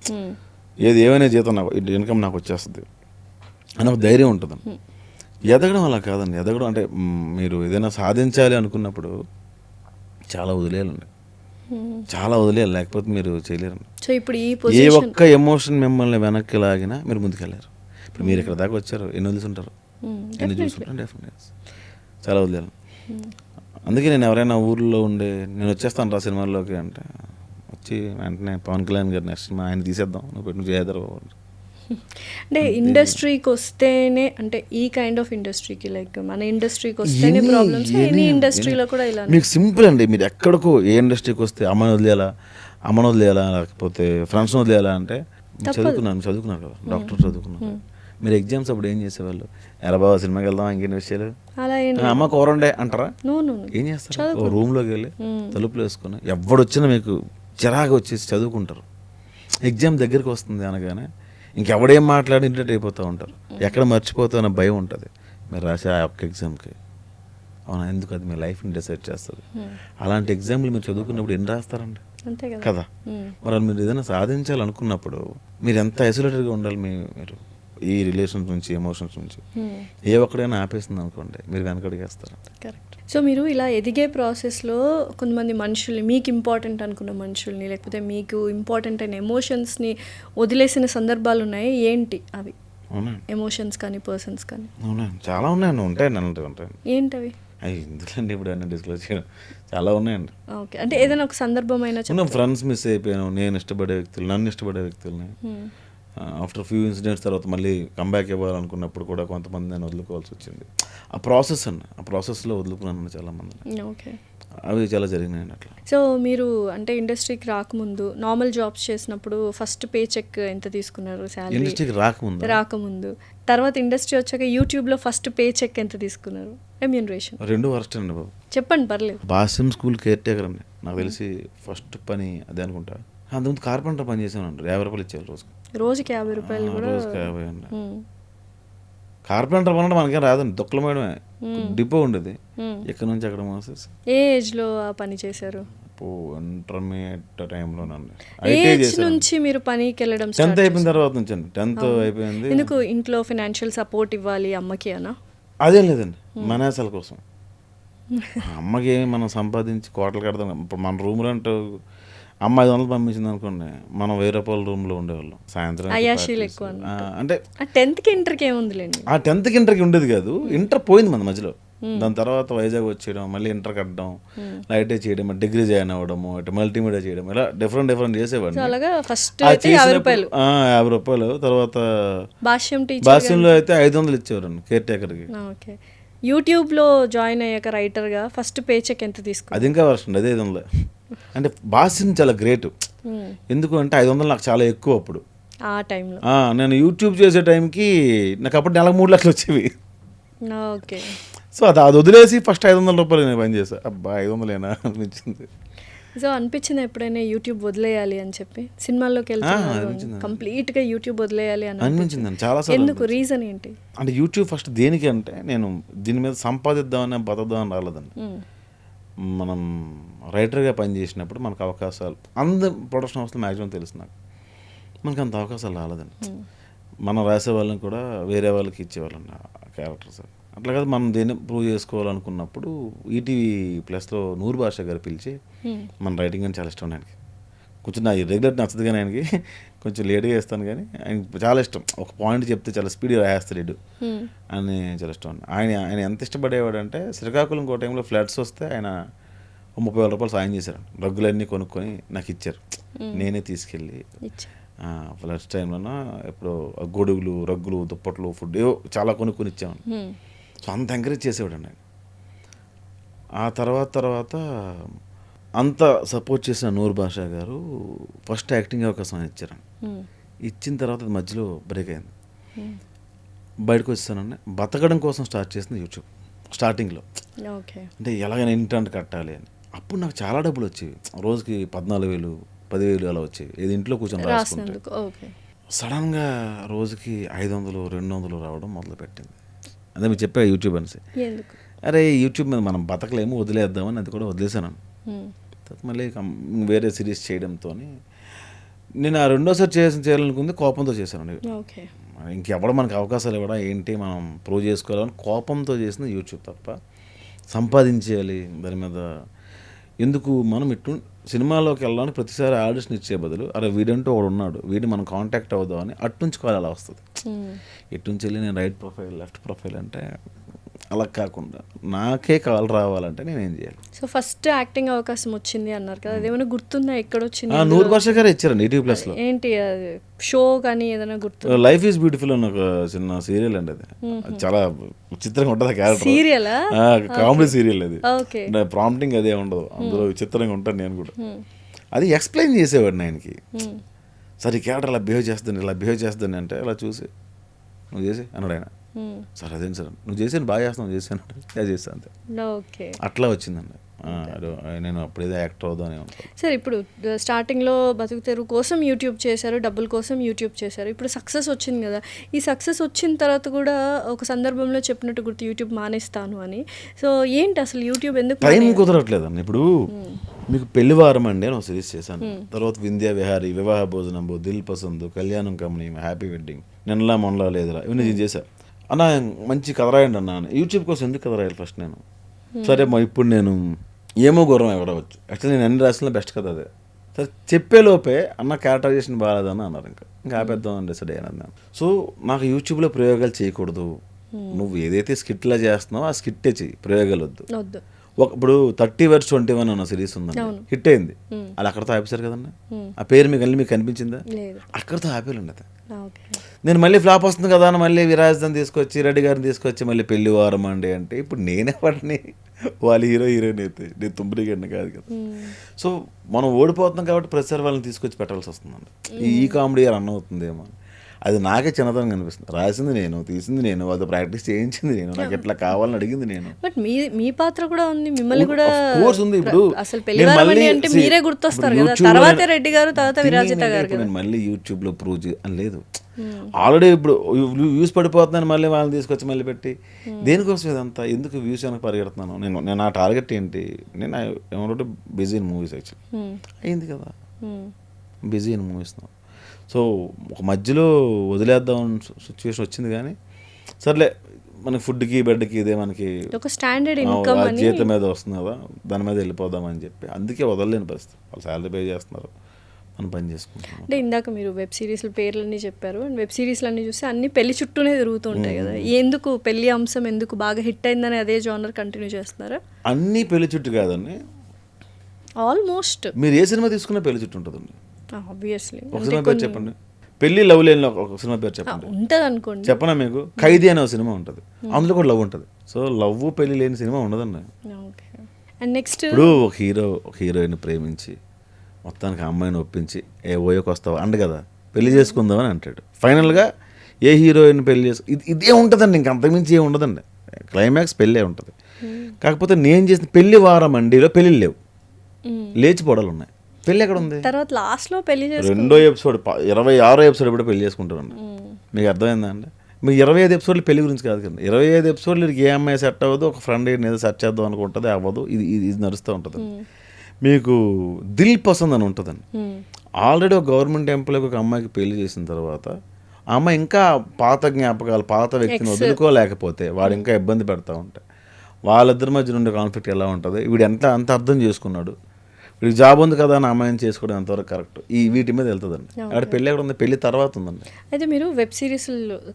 ఏమైనా జీతం నాకు ఇన్కమ్ నాకు వచ్చేస్తుంది అని ఒక ధైర్యం ఉంటుంది. ఎదగడం అలా కాదండి. ఎదగడం అంటే మీరు ఏదైనా సాధించాలి అనుకున్నప్పుడు చాలా వదిలేయాలండి, లేకపోతే మీరు చేయలేరండి. సో ఇప్పుడు ఏ ఒక్క ఎమోషన్ మిమ్మల్ని వెనక్కి లాగినా మీరు ముందుకెళ్ళారు. ఇప్పుడు మీరు ఇక్కడ దాకా వచ్చారు, ఎన్ని వదిలిసుంటారు, ఎన్ని చూసుకుంటారు, డెఫినెట్గా చాలా వదిలేయాలి. అందుకే నేను ఎవరైనా ఊర్లో ఉండే నేను వచ్చేస్తాను రా సినిమాల్లోకి అంటే వచ్చి వెంటనే పవన్ కళ్యాణ్ గారు నెక్స్ట్ ఆయన తీసేద్దాం, నువ్వు పెట్టి చేయదరు. అంటే ఇండస్ట్రీకి వస్తేనే, అంటే ఈ కైండ్ ఆఫ్ ఇండస్ట్రీకి, లైక్ మన ఇండస్ట్రీకి వస్తేనే ప్రాబ్లమ్స్, ఎనీ ఇండస్ట్రీలో కూడా ఇలా. మీకు సింపుల్ అండి, మీరు ఎక్కడికో ఏ ఇండస్ట్రీకి వస్తే అమ్మని వదిలేయాలా లేకపోతే ఫ్రెండ్స్ని వదిలేయాలా అంటే చదువుకున్నారు కదా, డాక్టర్ చదువుకున్నారు. మీరు ఎగ్జామ్స్ అప్పుడు ఏం చేసేవాళ్ళు? ఎరా బాబా సినిమాకి వెళ్దాం, ఇంకేం విషయాలు, అమ్మ కూరండే అంటారా? ఏం చేస్తారు? రూమ్లోకి వెళ్ళి తలుపులు వేసుకొని ఎవడొచ్చినా మీకు చిరాగా వచ్చేసి చదువుకుంటారు. ఎగ్జామ్ దగ్గరికి వస్తుంది అనగానే ఇంకెవడేం మాట్లాడి ఇంటర్ట్ అయిపోతూ ఉంటారు, ఎక్కడ మర్చిపోతా అన్న భయం ఉంటుంది మీరు రాసే ఆ ఒక్క ఎగ్జామ్కి. అవునా, ఎందుకు అది మీ లైఫ్ని డిసైడ్ చేస్తుంది. అలాంటి ఎగ్జామ్లు మీరు చదువుకున్నప్పుడు ఎన్ని రాస్తారండి కదా. మరి మీరు ఏదైనా సాధించాలనుకున్నప్పుడు మీరు ఎంత ఐసోలేటెడ్గా ఉండాలి. మీరు ఈ రిలేషన్స్ నుంచి, ఎమోషన్స్ నుంచి ఏ ఒక్కడైనా ఆపేస్తుంది అనుకోండి, మీరు వెనకడిగేస్తారు. కరెక్ట్. సో మీరు ఇలా ఎదిగే ప్రాసెస్లో కొంతమంది మనుషుల్ని, మీకు ఇంపార్టెంట్ అనుకున్న మనుషుల్ని, లేకపోతే మీకు ఇంపార్టెంట్ అయిన ఎమోషన్స్ని వదిలేసిన సందర్భాలు ఉన్నాయి. ఏంటి అవి ఎమోషన్స్ కానీ పర్సన్స్ కానీ? అవునండి, చాలా ఉన్నాయండి. ఉంటాయి. ఏంటవి? ఎందుకంటే ఇప్పుడు అన్నీ డిస్క్లోజ్ చేయడం చాలా ఉన్నాయండి. ఓకే, అంటే ఏదైనా ఒక సందర్భం అయినా ఫ్రెండ్స్ మిస్ అయిపోయాను, నేను ఇష్టపడే వ్యక్తులు, నన్ను ఇష్టపడే వ్యక్తుల్ని ఆఫ్టర్ ఫ్యూ ఇన్సిడెంట్స్ తర్వాత మళ్ళీ కంబ్యాక్ ఇవ్వాలనుకున్నప్పుడు కూడా కొంతమంది నేను వదులుకోవాల్సి వచ్చింది. ఆ ప్రాసెస్లో వదులుకున్నాను చాలామంది. ఓకే, అవి చాలా జరిగినాయండి అట్లా. సో మీరు అంటే ఇండస్ట్రీకి రాకముందు నార్మల్ జాబ్స్ చేసినప్పుడు ఫస్ట్ పే చెక్ ఎంత తీసుకున్నారు? శాలరీ ఇండస్ట్రీకి రాకముందు, తర్వాత ఇండస్ట్రీ వచ్చాక యూట్యూబ్లో ఫస్ట్ పే చెక్ ఎంత తీసుకున్నారు? రెమ్యూనరేషన్? 2 వరస్ట్ అండి బాబు. చెప్పండి, పర్లేదు. బాసిం స్కూల్ కేర్ టేకర్ అండి, నాకు తెలిసి ఫస్ట్ పని అదే అనుకుంటా. అంతకుముందు కార్పెంటర్ పని చేసాను అండి, 50 రూపాయలు ఇచ్చేవాళ్ళు రోజుకి 50 రూపాయలు కూడా. రోజుకి 50 అండి. కార్పెంటర్ పని మనకేం రాదండి, తొక్కల మేడమే, డిపో ఉండేది, ఎక్కడి నుంచి అక్కడ మోసేసి. ఏ ఏజ్లో ఆ పని చేశారు? ఇంటర్మీడియట్ టైంలోనండి. ఏజ్ నుంచి మీరు పనికి వెళ్ళడం? 10th అయిపోయిన తర్వాత నుంచి అండి. 10th అయిపోయింది. ఎందుకు? ఇంట్లో ఫైనాన్షియల్ సపోర్ట్ ఇవ్వాలి అమ్మకి అనా? అదేం లేదండి, మనేసాల కోసం. అమ్మకి మనం సంపాదించి కోటలు కడతాం. ఇప్పుడు మన రూమ్ రెంట్ అమ్మ 500 పంపించింది అనుకోండి, మనం 1000 రూపాయల రూమ్లో ఉండేవాళ్ళం. సాయంత్రం అంటే 10th ఇంటర్కి ఏముందిలేండి. ఆ 10th ఇంటర్కి ఉండేది కాదు, ఇంటర్ పోయింది మన మధ్యలో. దాని తర్వాత వైజాగ్ వచ్చేయడం, మళ్ళీ ఇంటర్ కట్టడం, ఐటీ చేయడం, డిగ్రీ జాయిన్ అవ్వడము, మల్టీమీడియా చేయడం, ఇలా డిఫరెంట్ చేసేవాడిని. 50 రూపాయలు. తర్వాత భాష్యంలో అయితే 500 ఇచ్చేవారండి కేర్ టేకర్కి. యూట్యూబ్లో జాయిన్ అయ్యాక రైటర్గా ఫస్ట్ పే చెక్ ఎంత తీసుకున్నారు? అది ఇంకా వర్షం, అదే 500. అంటే భాష్యం చాలా గ్రేట్. ఎందుకు అంటే 500 నాకు చాలా ఎక్కువ అప్పుడు. ఆ టైంలో. నేను యూట్యూబ్ చేసే టైంకి నాకు అప్పుడు నెలకు 3 లక్షలు వచ్చేవి. ఓకే. సో అది వదిలేసి ఫస్ట్ 500 రూపాయలు నేను పని చేశాను. అబ్బా 500 అనిపించింది. సో అనిపించింది ఎప్పుడైనా యూట్యూబ్ వదిలేయాలి అని చెప్పి? సినిమాల్లోకి వెళ్తున్నారు కంప్లీట్గా యూట్యూబ్ వదిలేయాలి అని అనిపించింది చాలా. ఎందుకు, రీజన్ ఏంటి? అంటే యూట్యూబ్ ఫస్ట్ దేనికి అంటే నేను దీని మీద సంపాదిద్దామని బతకదామని రాలేదండి. మనం రైటర్గా పనిచేసినప్పుడు మనకు అవకాశాలు అందరు ప్రొడక్షన్ హౌస్లో మ్యాక్సిమం తెలుసు నాకు, మనకు అంత అవకాశాలు రాలేదండి. మనం రాసే వాళ్ళని కూడా వేరే వాళ్ళకి ఇచ్చేవాళ్ళం క్యారెక్టర్స్. అట్లా కాదు, మనం దేన్ని ప్రూవ్ చేసుకోవాలనుకున్నప్పుడు ఈటీవీ ప్లస్లో నూరు భాష గారు పిలిచి మన రైటింగ్ అని చాలా ఇష్టం ఆయనకి. కొంచెం నా రెగ్యులర్ నచ్చదు కానీ ఆయనకి కొంచెం లేట్గా వేస్తాను కానీ ఆయనకి చాలా ఇష్టం. ఒక పాయింట్ చెప్తే చాలా స్పీడ్గా రాయేస్తాడు అని చాలా ఇష్టం. ఆయన ఎంత ఇష్టపడేవాడు అంటే శ్రీకాకుళం ఇంకో టైంలో ఫ్లడ్స్ వస్తే ఆయన 30,000 రూపాయలు సాయం చేశారు. రగ్గులన్నీ కొనుక్కొని నాకు ఇచ్చారు. నేనే తీసుకెళ్ళి ఫ్లడ్స్ టైంలో ఎప్పుడో గొడుగులు, రగ్గులు, దుప్పట్లు, ఫుడ్ ఏవో చాలా కొనుక్కొని ఇచ్చాను. సో అంత ఎంకరేజ్ చేసేవాడు అండి. ఆ తర్వాత అంత సపోర్ట్ చేసిన నూరు భాష గారు ఫస్ట్ యాక్టింగ్ అవకాశం ఇచ్చారు. ఇచ్చిన తర్వాత అది మధ్యలో బ్రేక్ అయింది. బయటకు వచ్చేసానండి. బతకడం కోసం స్టార్ట్ చేసింది యూట్యూబ్ స్టార్టింగ్లో. అంటే ఎలాగైనా ఇంటర్నెట్ కట్టాలి అని. అప్పుడు నాకు చాలా డబ్బులు వచ్చేవి. రోజుకి 14,000, 10,000 అలా వచ్చేవి. ఏది ఇంట్లో కూర్చొని రాసుకుంటే. సడన్గా రోజుకి 500, 200 రావడం మొదలుపెట్టింది. అదే మీరు చెప్పా యూట్యూబ్ అనేసి. అరే యూట్యూబ్ మీద మనం బతకలేము, వదిలేద్దామని అది కూడా వదిలేసాను. మళ్ళీ వేరే సిరీస్ చేయడంతో నేను ఆ రెండోసారి చేయాలనుకుంది కోపంతో చేశాను. ఇంకెవడో మనకు అవకాశాలు ఇవ్వడం ఏంటి, మనం ప్రూవ్ చేసుకోవాలని కోపంతో చేసిన యూట్యూబ్ తప్ప సంపాదించేయాలి దాని మీద ఎందుకు. మనం సినిమాలోకి వెళ్ళడానికి ప్రతిసారి ఆడిషన్ ఇచ్చే బదులు అరే వీడంటూ ఒకడు ఉన్నాడు, వీడు మనం కాంటాక్ట్ అవుదామని అట్నుంచి కాల్ అలా వస్తుంది. ఎట్నుంచి వెళ్ళి నేను రైట్ ప్రొఫైల్ లెఫ్ట్ ప్రొఫైల్ అంటే అలా కాకుండా నాకే కాల్ రావాలంటే నేను ఏం చేయాలి. సో ఫస్ట్ యాక్టింగ్ అవకాశం వచ్చింది అన్నారు కదా, అదేమైనా గుర్తుందా? ఎక్కడొచ్చింది? నూరు భాష గారు ఇచ్చారండి ఈటీవీ ప్లస్లో. ఏంటి షో కానీ ఏదైనా గుర్తు? లైఫ్ ఈజ్ బ్యూటిఫుల్ అని ఒక చిన్న సీరియల్ అండి. అది చాలా విచిత్రంగా ఉంటుంది క్యారెక్టర్. సీరియలా? కామెడీ సీరియల్ అది. ఓకే. ప్రాంప్టింగ్ అదే ఉండదు అందులో, విచిత్రంగా ఉంటాను నేను కూడా. అది ఎక్స్ప్లెయిన్ చేసేవాడిని ఆయనకి. సరే ఈ క్యారెక్టర్ ఇలా బిహేవ్ చేస్తుంది అంటే ఇలా చూసి నువ్వు చేసి అన్నాడు ఆయన. సార్ అదేంటి సార్ నువ్వు చేసాను బాగా చేస్తాను, చేశాను చేస్తాను అంతే. అట్లా వచ్చిందండి. నేను అప్పుడేదో యాక్టర్ అవుదామని ఉంటాను. సార్ ఇప్పుడు స్టార్టింగ్లో బతుకు తెరువు కోసం యూట్యూబ్ చేశారు, డబ్బుల కోసం యూట్యూబ్ చేశారు. ఇప్పుడు సక్సెస్ వచ్చింది కదా, ఈ సక్సెస్ వచ్చిన తర్వాత కూడా ఒక సందర్భంలో చెప్పినట్టు గుర్తు యూట్యూబ్ మానేస్తాను అని. సో ఏంటి అసలు యూట్యూబ్ ఎందుకు టైం కుదరట్లేదండి? ఇప్పుడు మీకు పెళ్లివారం అండి అని ఒక సిరీస్ చేశాను. తర్వాత వింధ్యా విహారీ, వివాహ భోజనంబు, దిల్ పసందు, కళ్యాణం కమనీ, హ్యాపీ వెడ్డింగ్, నిన్నలా మొన్నలా లేదురా, ఇవన్నీ నేను చేశాను. అన్న మంచి కథ రాయండి అన్న. యూట్యూబ్ కోసం ఎందుకు కథ రాయాలి ఫస్ట్ నేను? సరే ఇప్పుడు నేను ఏమో గౌరవం ఎవరవచ్చు. యాక్చువల్లీ నేను అన్ని రాసిన బెస్ట్ కథ అదే. సరే చెప్పేలోపే అన్న క్యారెక్టరైజేషన్ బాగాలేదని అన్నారు. ఇంకా ఆపేద్దామని డిసైడ్ అయ్యాను నేను. సో నాకు యూట్యూబ్లో ప్రయోగాలు చేయకూడదు. నువ్వు ఏదైతే స్కిట్లా చేస్తున్నావో ఆ స్కిట్టే చెయ్యి, ప్రయోగాలు వద్దు. ఇప్పుడు 30/21 అన్న సిరీస్ ఉందండి, హిట్ అయింది. అది అక్కడతో ఆపేశారు కదండి. ఆ పేరు మీకు కనిపించిందా? అక్కడతో ఆపేయాలండి అది. నేను మళ్ళీ ఫ్లాప్ వస్తుంది కదా అని మళ్ళీ విరాజన్ తీసుకొచ్చి, రెడ్డి గారిని తీసుకొచ్చి మళ్ళీ పెళ్లి వారం అండి అంటే ఇప్పుడు నేనే వాడిని, వాళ్ళు హీరోయిన్ అయితే నేను తుంబరి గడిని కాదు కదా. సో మనం ఓడిపోతున్నాం కాబట్టి ప్రతిసారి వాళ్ళని తీసుకొచ్చి పెట్టాల్సి వస్తుందండి. ఈ కామెడీ రన్ అవుతుందేమో, అది నాకే చిన్నతనం కనిపిస్తుంది. రాసింది నేను, తీసింది నేను, వాళ్ళతో ప్రాక్టీస్ చేయించింది నేను, నాకు ఎట్లా కావాలని అడిగింది నేను. బట్ మీ పాత్ర కూడా ఉంది, మిమ్మల్ని కూడా కోర్స్ ఉంది. ఇప్పుడు అసలు పెళ్లి అంటే మీరే గుర్తొస్తారు కదా, తర్వాత రెడ్డి గారు, తర్వాత విరాజిత గారు. నేను మళ్ళీ యూట్యూబ్లో ప్రూవ్ అని లేదు. ఆల్రెడీ ఇప్పుడు వ్యూస్ పడిపోతున్నాను, మళ్ళీ వాళ్ళని తీసుకొచ్చి మళ్ళీ పెట్టి దేనికోసం ఇదంతా ఎందుకు? వ్యూస్ వెనక పరిగెడుతున్నాను నేను. నా టార్గెట్ ఏంటి? నేను ఏమంటే బిజీ ఇన్ మూవీస్ యాక్చువల్లీ అయింది కదా, బిజీ ఇన్ మూవీస్. సో ఒక మధ్యలో వదిలేద్దాం సిచ్యువేషన్ వచ్చింది కానీ సర్లే మనకి ఫుడ్కి బెడ్కి ఇదే మనకి ఒక స్టాండర్డ్ ఇన్కమ్ జీతం మీద వస్తుంది కదా, దాని మీద వెళ్ళిపోదామని చెప్పి అందుకే వదలలేని పరిస్థితి. వాళ్ళు శాలరీ పే చేస్తున్నారు, మనం పని చేసుకుంటాం. అంటే ఇందాక మీరు వెబ్ సిరీస్ల పేర్లన్నీ చెప్పారు, అండ్ వెబ్ సిరీస్లన్నీ చూస్తే అన్ని పెళ్లి చుట్టూనే తిరుగుతూ ఉంటాయి కదా. ఎందుకు పెళ్లి అంశం ఎందుకు బాగా హిట్ అయిందని అదే జానర్ కంటిన్యూ చేస్తున్నారా? అన్నీ పెళ్లి చుట్టూ కాదండి, ఆల్మోస్ట్ మీరు ఏ సినిమా తీసుకున్నా పెళ్లి చుట్టూ ఉంటుందండి. ఆబ్వియస్లీ. ఒక సినిమా పేరు చెప్పండి, పెళ్లి లవ్ లేని ఒక సినిమా పేరు చెప్పండి. ఉంటుంది అనుకోండి. చెప్పనా మీకు? ఖైదీ అనే ఒక సినిమా ఉంటుంది, అందులో కూడా లవ్ ఉంటుంది. సో లవ్ పెళ్లి లేని సినిమా ఉండదండి. అండ్ నెక్స్ట్ ఇప్పుడు ఒక హీరోయిన్ ప్రేమించి మొత్తానికి ఆ అమ్మాయిని ఒప్పించి ఓయోకి వస్తావా అండి కదా, పెళ్లి చేసుకుందామని అంటాడు. ఫైనల్గా ఏ హీరోయిన్ పెళ్లి ఇదే ఉంటుందండి, ఇంక అంతకుమించి ఏమి ఉండదండి. క్లైమాక్స్ పెళ్ళే ఉంటుంది. కాకపోతే నేను చేసిన పెళ్లి వారం అండిలో పెళ్ళిళ్ళు లేవు, లేచిపోవడాలు ఉన్నాయి. పెళ్ళి ఎక్కడ ఉంది? తర్వాత లాస్ట్లో పెళ్లి రెండో ఎపిసోడ్ 26వ ఎపిసోడ్ ఎప్పుడు పెళ్లి చేసుకుంటారండి. మీకు అర్థమైందా అండి? మీకు 25 ఎపిసోడ్లు పెళ్లి గురించి కాదు కదా, 25 ఎపిసోడ్లు ఏ అమ్మాయి సెట్ అవ్వదు, ఒక ఫ్రెండ్ ఏదో సెట్ చేద్దాం అనుకుంటుంది, అవ్వదు. ఇది నడుస్తూ ఉంటుంది. మీకు దిల్ పసంద్ అని ఉంటుందండి. ఆల్రెడీ ఒక గవర్నమెంట్ ఎంప్లాయ్కి ఒక అమ్మాయికి పెళ్లి చేసిన తర్వాత ఆ అమ్మాయి ఇంకా పాత జ్ఞాపకాలు, పాత వ్యక్తిని వదులుకోలేకపోతే వాడు ఇంకా ఇబ్బంది పెడతా ఉంటాయి. వాళ్ళిద్దరి మధ్య ఉండే కాన్ఫ్లిక్ట్ ఎలా ఉంటుంది, వీడు అంత అర్థం చేసుకున్నాడు, వీడికి జాబ్ ఉంది కదా అని అమ్మాయిని చేసుకోవడం ఎంతవరకు కరెక్ట్, వీటి మీద వెళ్తుందండి. అక్కడ పెళ్ళి ఎక్కడ ఉంది? పెళ్లి తర్వాత ఉందండి. అయితే మీరు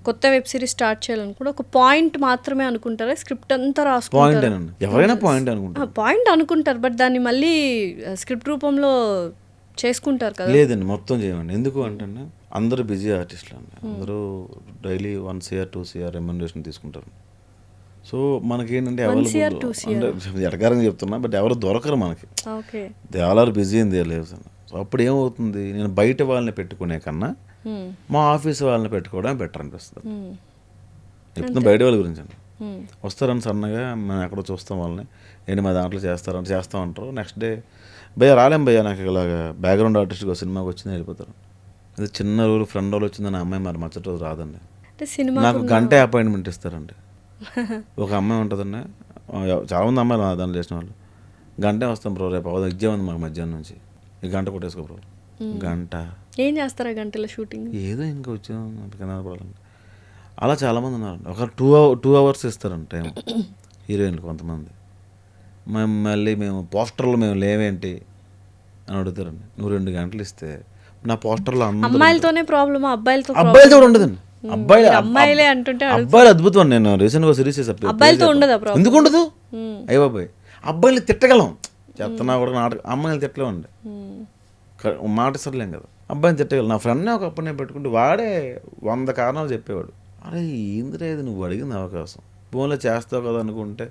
కొత్త వెబ్ సిరీస్ స్టార్ట్ చేయాలనుకుంటే ఒక పాయింట్ మాత్రమే అనుకుంటారా? స్క్రిప్ట్ అంతా రాసుకుంటారా? పాయింట్ ఎవరైనా పాయింట్ అనుకుంటారు. పాయింట్ అనుకుంటారు, బట్ దాన్ని మళ్ళీ స్క్రిప్ట్ రూపంలో చేసుకుంటారు కదా? లేదండి, మొత్తం చేయమండి. ఎందుకు అంటే అందరూ బిజీ ఆర్టిస్టులు అండి, అందరూ డైలీ 1 CR 2 CR రెమ్యునరేషన్ తీసుకుంటారు. సో మనకేంటంటే అవైలబుల్ ఎడగారని చెప్తున్నా, బట్ ఎవరు దొరకరు మనకి. They all are busy in their lives. So అప్పుడు ఏమవుతుంది, నేను బయట వాళ్ళని పెట్టుకునే కన్నా మా ఆఫీస్ వాళ్ళని పెట్టుకోవడం బెటర్ అనిపిస్తుంది. చెప్తున్నా బయట వాళ్ళ గురించి అండి. వస్తారని సన్నగా మేము ఎక్కడో చూస్తాం వాళ్ళని, ఏంటి మా దాంట్లో చేస్తామంటారు. నెక్స్ట్ డే భయ్యా రాలేం భయ్యా, నాకు ఇలాగా బ్యాక్గ్రౌండ్ ఆర్టిస్ట్గా సినిమాకి వచ్చింది వెళ్ళిపోతారు. ఇది చిన్న రోజు ఫ్రెండ్ వాళ్ళు వచ్చిందని అమ్మాయి మరి మచ్చటి రోజు రాదండి. నాకు గంటే అపాయింట్మెంట్ ఇస్తారండి. ఒక అమ్మాయి ఉంటుందండి, చాలామంది అమ్మాయిలు దాంట్లో చేసిన వాళ్ళు, గంటే వస్తాం బ్రో, రేపు అవదా ఎగ్జామ్ ఉంది మాకు మధ్యాహ్నం నుంచి, ఈ గంట కొట్టేసుకో బ్రో. గంట ఏం చేస్తారా గంటలో షూటింగ్? ఏదో ఇంకా వచ్చాను. అలా చాలామంది ఉన్నారండి. ఒక 2 hours ఇస్తారండి టైం హీరోయిన్లు కొంతమంది. మళ్ళీ మేము పోస్టర్లు మేము లేవేంటి అని అడుగుతారండి. నువ్వు 2 గంటలు ఇస్తే నా పోస్టర్లో అమ్మాయిలతోనే ప్రాబ్లమ్, అబ్బాయిలతో కూడా ఉండదండి. అమ్మాయిలే అంటుంటే అబ్బాయిలు అద్భుతం. నేను రీసెంట్గా సిరీస్ చేసాను, అబ్బాయిలతో ఉండదా ప్రాబ్లం? ఎందుకు ఉండదు? అయ్య బాబాయ్, అబ్బాయిలు తిట్టగలం, చెప్తున్నా కూడా నాటకం, అమ్మాయిలు తిట్టలేమండి, మాట సరలేం కదా. అబ్బాయిని తిట్టగలం. నా ఫ్రెండ్నే ఒక అప్పనే పెట్టుకుంటే వాడే 100 కారణాలు చెప్పేవాడు. అరే ఏందిరా ఇది, నువ్వు అడిగింది అవకాశం, ఫోన్లో చేస్తావు కదా అనుకుంటే,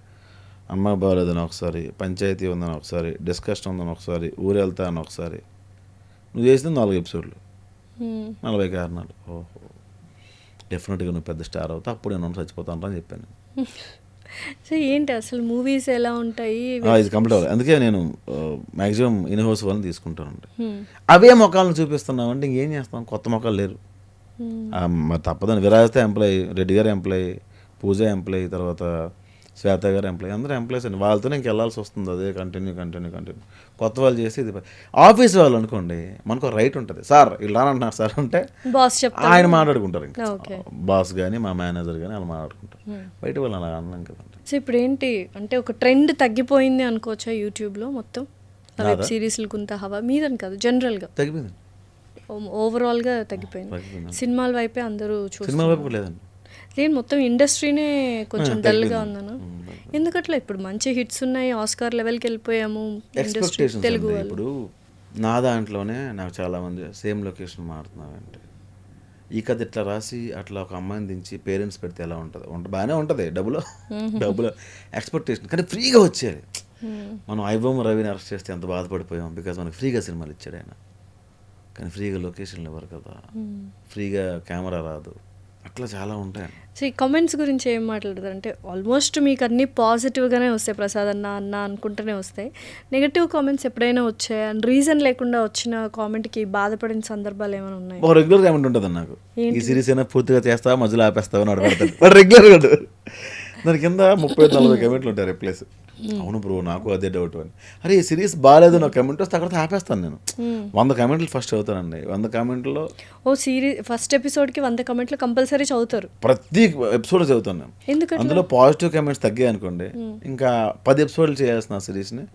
అమ్మ బాగోలేదని ఒకసారి, పంచాయతీ ఉందని ఒకసారి, డిస్కషన్ ఉందని ఒకసారి, ఊరు వెళ్తా అని ఒకసారి, నువ్వు చేసింది 4 ఎపిసోడ్లు, 40 కారణాలు. ఓహో, డెఫినెట్గా నువ్వు పెద్ద స్టార్ అవుతా, అప్పుడు నేను చచ్చిపోతాను అని చెప్పాను. సో ఏంటి అసలు మూవీస్ ఎలా ఉంటాయి? ఇది కంప్లీట్ అవ్వాలి. అందుకే నేను మ్యాక్సిమం ఇన్ హౌస్ వాళ్ళని తీసుకుంటానండి. అవే మొక్కలను చూపిస్తున్నామంటే ఇంకేం చేస్తాం, కొత్త మొక్కలు లేరు. మరి తప్పదని విరాజిత ఎంప్లాయీ, రెడ్డి గారు ఎంప్లాయీ, పూజ ఎంప్లాయీ, తర్వాత శ్వేత గారు ఎంప్లాయీ, అందరూ ఎంప్లాయీస్ అండి. వాళ్ళతోనే ఇంక వెళ్ళాల్సి వస్తుంది. అదే కంటిన్యూ. కొత్త వాళ్ళు చేసి ఇది ఆఫీస్ వాళ్ళు అనుకోండి, మనకు రైట్ ఉంటుంది. సార్ వీళ్ళు రానంటున్నారు సార్ అంటే బాస్ చెప్తారు, ఆయన మాట్లాడుకుంటారు. ఇంకా బాస్ కానీ మా మేనేజర్ కానీ అలా మాట్లాడుకుంటారు. బయట వాళ్ళు అలా అన్నాం కదండి. సో ఇప్పుడు ఏంటి అంటే ఒక ట్రెండ్ తగ్గిపోయింది అనుకోవచ్చా యూట్యూబ్లో? మొత్తం వెబ్ సిరీస్లు కొంత హవా మీదని కాదు, జనరల్గా తగ్గిపోయింది, ఓవరాల్గా తగ్గిపోయింది. సినిమాల వైపే అందరూ సినిమా వైపు లేదండి. నేను మొత్తం ఇండస్ట్రీనే కొంచెం డల్గా ఉన్నాను. ఎందుకట్లా? ఇప్పుడు మంచి హిట్స్ ఉన్నాయి, ఆస్కార్ లెవెల్కి వెళ్ళిపోయాము తెలుగు వాళ్ళు. ఇప్పుడు నా దాంట్లోనే నాకు చాలామంది సేమ్ లొకేషన్ మారుతున్నారంటే, ఈ కథ ఇట్లా రాసి అట్లా ఒక అమ్మాయిని దించి పేరెంట్స్ పెడితే ఎలా ఉంటుంది? బాగానే ఉంటుంది, డబ్బులు ఎక్స్పెక్టేషన్, కానీ ఫ్రీగా వచ్చేది. మనం ఐబొమ్మ రవిని అరెస్ట్ చేస్తే ఎంత బాధపడిపోయాం, బికాజ్ మనకి ఫ్రీగా సినిమాలు ఇచ్చాడు ఆయన. కానీ ఫ్రీగా లొకేషన్లు ఇవ్వరు కదా, ఫ్రీగా కెమెరా రాదు, అట్లా చాలా ఉంటాయి. సో ఈ కామెంట్స్ గురించి ఏం మాట్లాడతారు అంటే, ఆల్మోస్ట్ మీకు అన్నీ పాజిటివ్గానే వస్తాయి, ప్రసాద్ అన్న అనుకుంటూనే వస్తాయి. నెగటివ్ కామెంట్స్ ఎప్పుడైనా వచ్చాయి అండ్ రీజన్ లేకుండా వచ్చిన కామెంట్కి బాధపడిన సందర్భాలు ఏమైనా ఉన్నాయి? ఒక రెగ్యులర్ కామెంట్ ఉంటుంది నాకు, ఈ సిరీస్ అయినా పూర్తిగా చేస్తావా మధ్యలో ఆపేస్తావా అని అడగడతాడు రెగ్యులర్గా. దాని కింద 30-40 కమెంట్లు ఉంటాయి రిప్లైస్. అవును బ్రో నాకు అదే డౌట్ అని. అరే ఈ సిరీస్ బాగాలేదు నా కమెంట్ వస్తే అక్కడ ఆపేస్తాను నేను. 100 కమెంట్లు ఫస్ట్ చదువుతానండి. 100 కమెంట్లో సిరీస్ ఫస్ట్ ఎపిసోడ్కి 100 కమెంట్లు కంపల్సరీ చదువుతారు. ప్రతి ఎపిసోడ్ చదువుతాను నేను. ఎందుకంటే అందులో పాజిటివ్ కమెంట్స్ తగ్గాయి అనుకోండి, ఇంకా 10 ఎపిసోడ్లు చేయాల్సిన సిరీస్ని